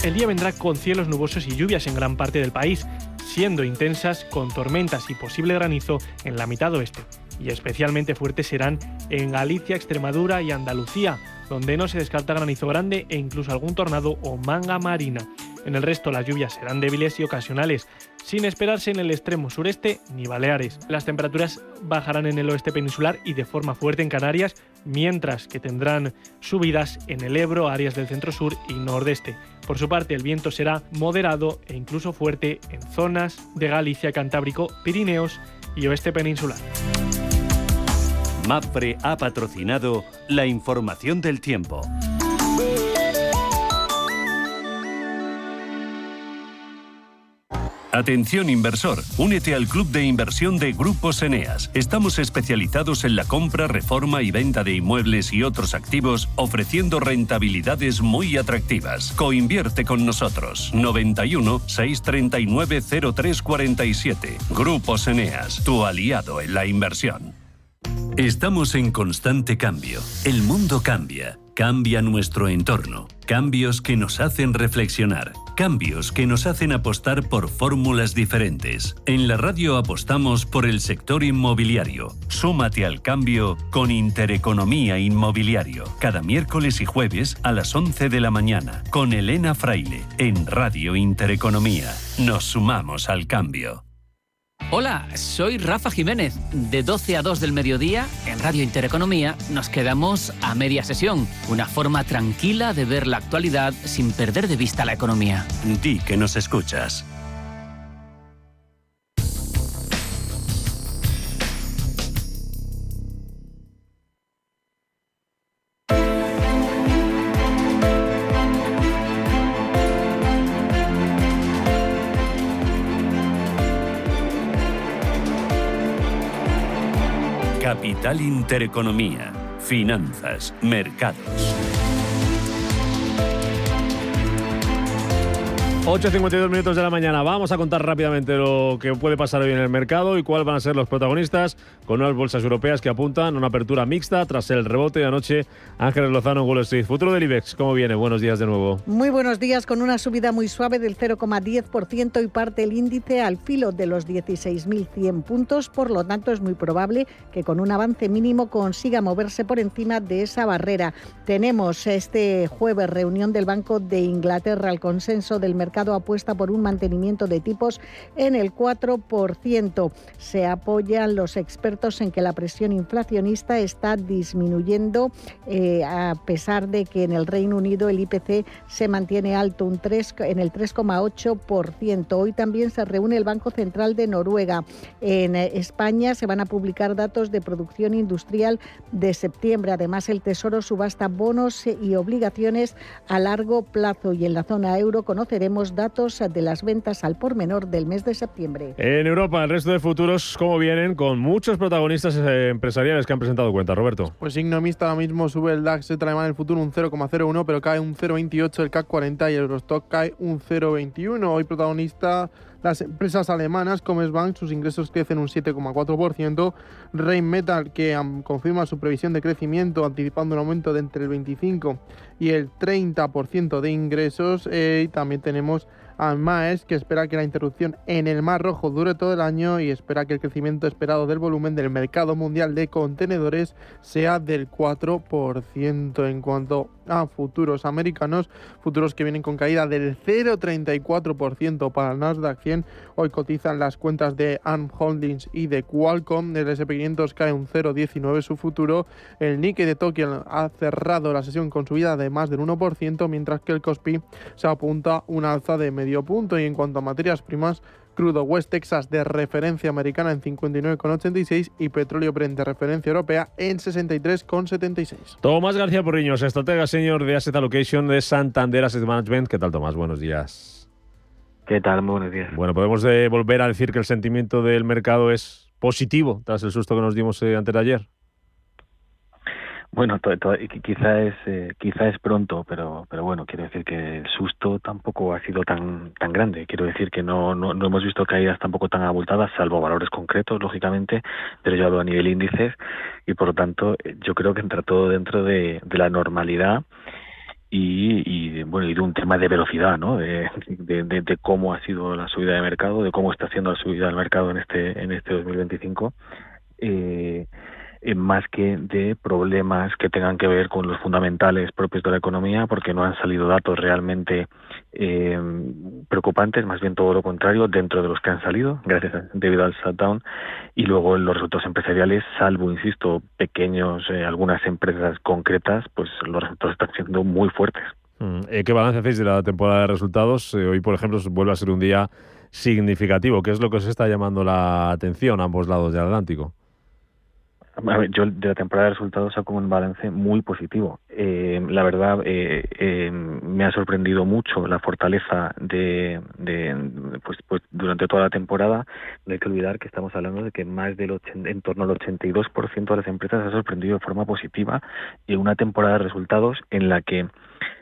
El día vendrá con cielos nubosos y lluvias en gran parte del país, siendo intensas con tormentas y posible granizo en la mitad oeste. Y especialmente fuertes serán en Galicia, Extremadura y Andalucía, donde no se descarta granizo grande e incluso algún tornado o manga marina. En el resto las lluvias serán débiles y ocasionales, sin esperarse en el extremo sureste ni Baleares. Las temperaturas bajarán en el oeste peninsular y de forma fuerte en Canarias, mientras que tendrán subidas en el Ebro, áreas del centro-sur y nordeste. Por su parte, el viento será moderado e incluso fuerte en zonas de Galicia, Cantábrico, Pirineos y oeste peninsular. MAPFRE ha patrocinado la información del tiempo. Atención inversor, únete al club de inversión de Grupos Eneas. Estamos especializados en la compra, reforma y venta de inmuebles y otros activos, ofreciendo rentabilidades muy atractivas. Coinvierte con nosotros. 91 639 0347. Grupos Eneas, tu aliado en la inversión. Estamos en constante cambio. El mundo cambia. Cambia nuestro entorno. Cambios que nos hacen reflexionar. Cambios que nos hacen apostar por fórmulas diferentes. En la radio apostamos por el sector inmobiliario. Súmate al cambio con Intereconomía Inmobiliario. Cada miércoles y jueves a las 11 de la mañana. Con Elena Fraile. En Radio Intereconomía. Nos sumamos al cambio. Hola, soy Rafa Jiménez. De 12 a 2 del mediodía, en Radio Intereconomía, nos quedamos a media sesión. Una forma tranquila de ver la actualidad sin perder de vista la economía. Di que nos escuchas. Capital Intereconomía. Finanzas, mercados. 8:52 minutos de la mañana. Vamos a contar rápidamente lo que puede pasar hoy en el mercado y cuáles van a ser los protagonistas con unas bolsas europeas que apuntan a una apertura mixta tras el rebote de anoche. Ángeles Lozano en Wall Street. Futuro del IBEX, ¿cómo viene? Buenos días de nuevo. Muy buenos días, con una subida muy suave del 0,10% y parte el índice al filo de los 16.100 puntos. Por lo tanto, es muy probable que con un avance mínimo consiga moverse por encima de esa barrera. Tenemos este jueves reunión del Banco de Inglaterra. El consenso del mercado apuesta por un mantenimiento de tipos en el 4%. Se apoyan los expertos en que la presión inflacionista está disminuyendo a pesar de que en el Reino Unido el IPC se mantiene alto en el 3,8%. Hoy también se reúne el Banco Central de Noruega. En España se van a publicar datos de producción industrial de septiembre. Además, el Tesoro subasta bonos y obligaciones a largo plazo y en la zona euro conoceremos datos de las ventas al por menor del mes de septiembre. En Europa, el resto de futuros, ¿cómo vienen? Con muchos protagonistas empresariales que han presentado cuentas. Roberto. Pues signo mixto ahora mismo, sube el DAX alemán, el futuro un 0,01, pero cae un 0,28 el CAC 40 y el Eurostock cae un 0,21. Hoy protagonista las empresas alemanas, Commerzbank, sus ingresos crecen un 7,4%. Rheinmetall, que confirma su previsión de crecimiento, anticipando un aumento de entre el 25 y el 30% de ingresos. Y también tenemos a Maersk, que espera que la interrupción en el Mar Rojo dure todo el año y espera que el crecimiento esperado del volumen del mercado mundial de contenedores sea del 4%. En cuanto a futuros americanos, futuros que vienen con caída del 0,34% para el Nasdaq 100, hoy cotizan las cuentas de ARM Holdings y de Qualcomm. El S&P 500 cae un 0,19 su futuro. El Nikkei de Tokio ha cerrado la sesión con subida de más del 1%, mientras que el Kospi se apunta un alza de medio punto. Y en cuanto a materias primas, crudo West Texas de referencia americana en 59,86 y petróleo Brent de referencia europea en 63,76. Tomás García Porriños, estratega senior de Asset Allocation de Santander Asset Management. ¿Qué tal, Tomás? Buenos días. ¿Qué tal? Muy buenos días. Bueno, podemos volver a decir que el sentimiento del mercado es positivo tras el susto que nos dimos antes de ayer. Bueno, quizá es pronto, pero bueno, quiero decir que el susto tampoco ha sido tan grande. Quiero decir que no hemos visto caídas tampoco tan abultadas, salvo valores concretos, lógicamente, pero yo hablo a nivel índices y por lo tanto yo creo que entra todo dentro de la normalidad y de un tema de velocidad, ¿no? De cómo ha sido la subida de mercado, de cómo está siendo la subida del mercado en este 2025. Más que de problemas que tengan que ver con los fundamentales propios de la economía, porque no han salido datos realmente preocupantes, más bien todo lo contrario, dentro de los que han salido, debido al shutdown, y luego los resultados empresariales, salvo, insisto, pequeños, algunas empresas concretas, pues los resultados están siendo muy fuertes. ¿Qué balance hacéis de la temporada de resultados? Hoy, por ejemplo, vuelve a ser un día significativo. ¿Qué es lo que os está llamando la atención a ambos lados del Atlántico? A ver, yo de la temporada de resultados saco un balance muy positivo. La verdad, me ha sorprendido mucho la fortaleza pues durante toda la temporada. No hay que olvidar que estamos hablando de que en torno al 82% de las empresas ha sorprendido de forma positiva, y una temporada de resultados en la que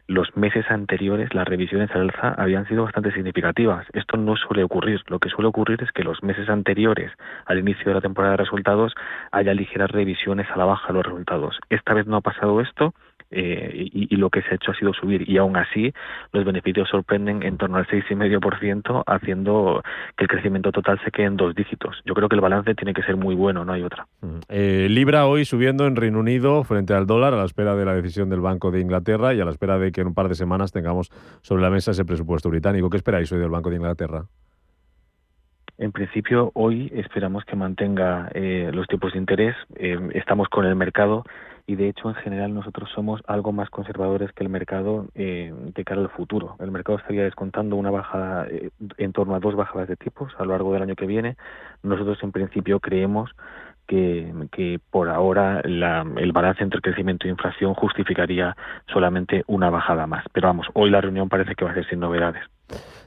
los meses anteriores las revisiones al alza habían sido bastante significativas. Esto no suele ocurrir. Lo que suele ocurrir es que los meses anteriores al inicio de la temporada de resultados haya ligeras revisiones a la baja de los resultados. Esta vez no ha pasado esto. Y lo que se ha hecho ha sido subir, y aún así los beneficios sorprenden en torno al 6,5%, haciendo que el crecimiento total se quede en 2 dígitos. Yo creo que el balance tiene que ser muy bueno, no hay otra. Libra hoy subiendo en Reino Unido frente al dólar, a la espera de la decisión del Banco de Inglaterra y a la espera de que en un par de semanas tengamos sobre la mesa ese presupuesto británico. ¿Qué esperáis hoy del Banco de Inglaterra? En principio, hoy esperamos que mantenga los tipos de interés. Estamos con el mercado y, de hecho, en general nosotros somos algo más conservadores que el mercado de cara al futuro. El mercado estaría descontando una bajada en torno a 2 bajadas de tipos a lo largo del año que viene. Nosotros, en principio, creemos que por ahora el balance entre crecimiento e inflación justificaría solamente una bajada más. Pero vamos, hoy la reunión parece que va a ser sin novedades.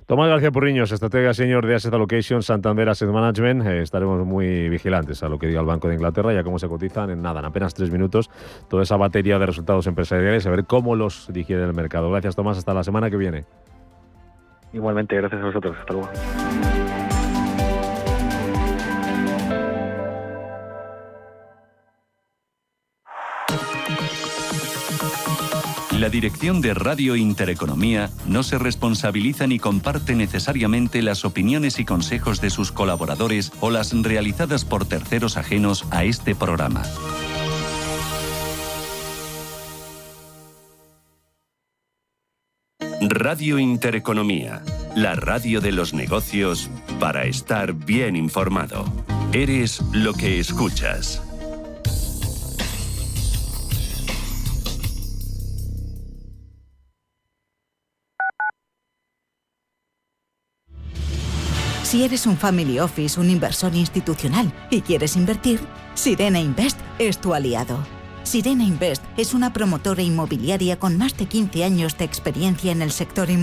Tomás García Porriños, estratega senior de Asset Allocation, Santander Asset Management. Estaremos muy vigilantes a lo que diga el Banco de Inglaterra, ya cómo se cotizan en apenas 3 minutos, toda esa batería de resultados empresariales, a ver cómo los digiere el mercado. Gracias, Tomás, hasta la semana que viene. Igualmente, gracias a vosotros. Hasta luego. La dirección de Radio Intereconomía no se responsabiliza ni comparte necesariamente las opiniones y consejos de sus colaboradores o las realizadas por terceros ajenos a este programa. Radio Intereconomía, la radio de los negocios para estar bien informado. Eres lo que escuchas. Si eres un family office, un inversor institucional y quieres invertir, Sirena Invest es tu aliado. Sirena Invest es una promotora inmobiliaria con más de 15 años de experiencia en el sector inmobiliario.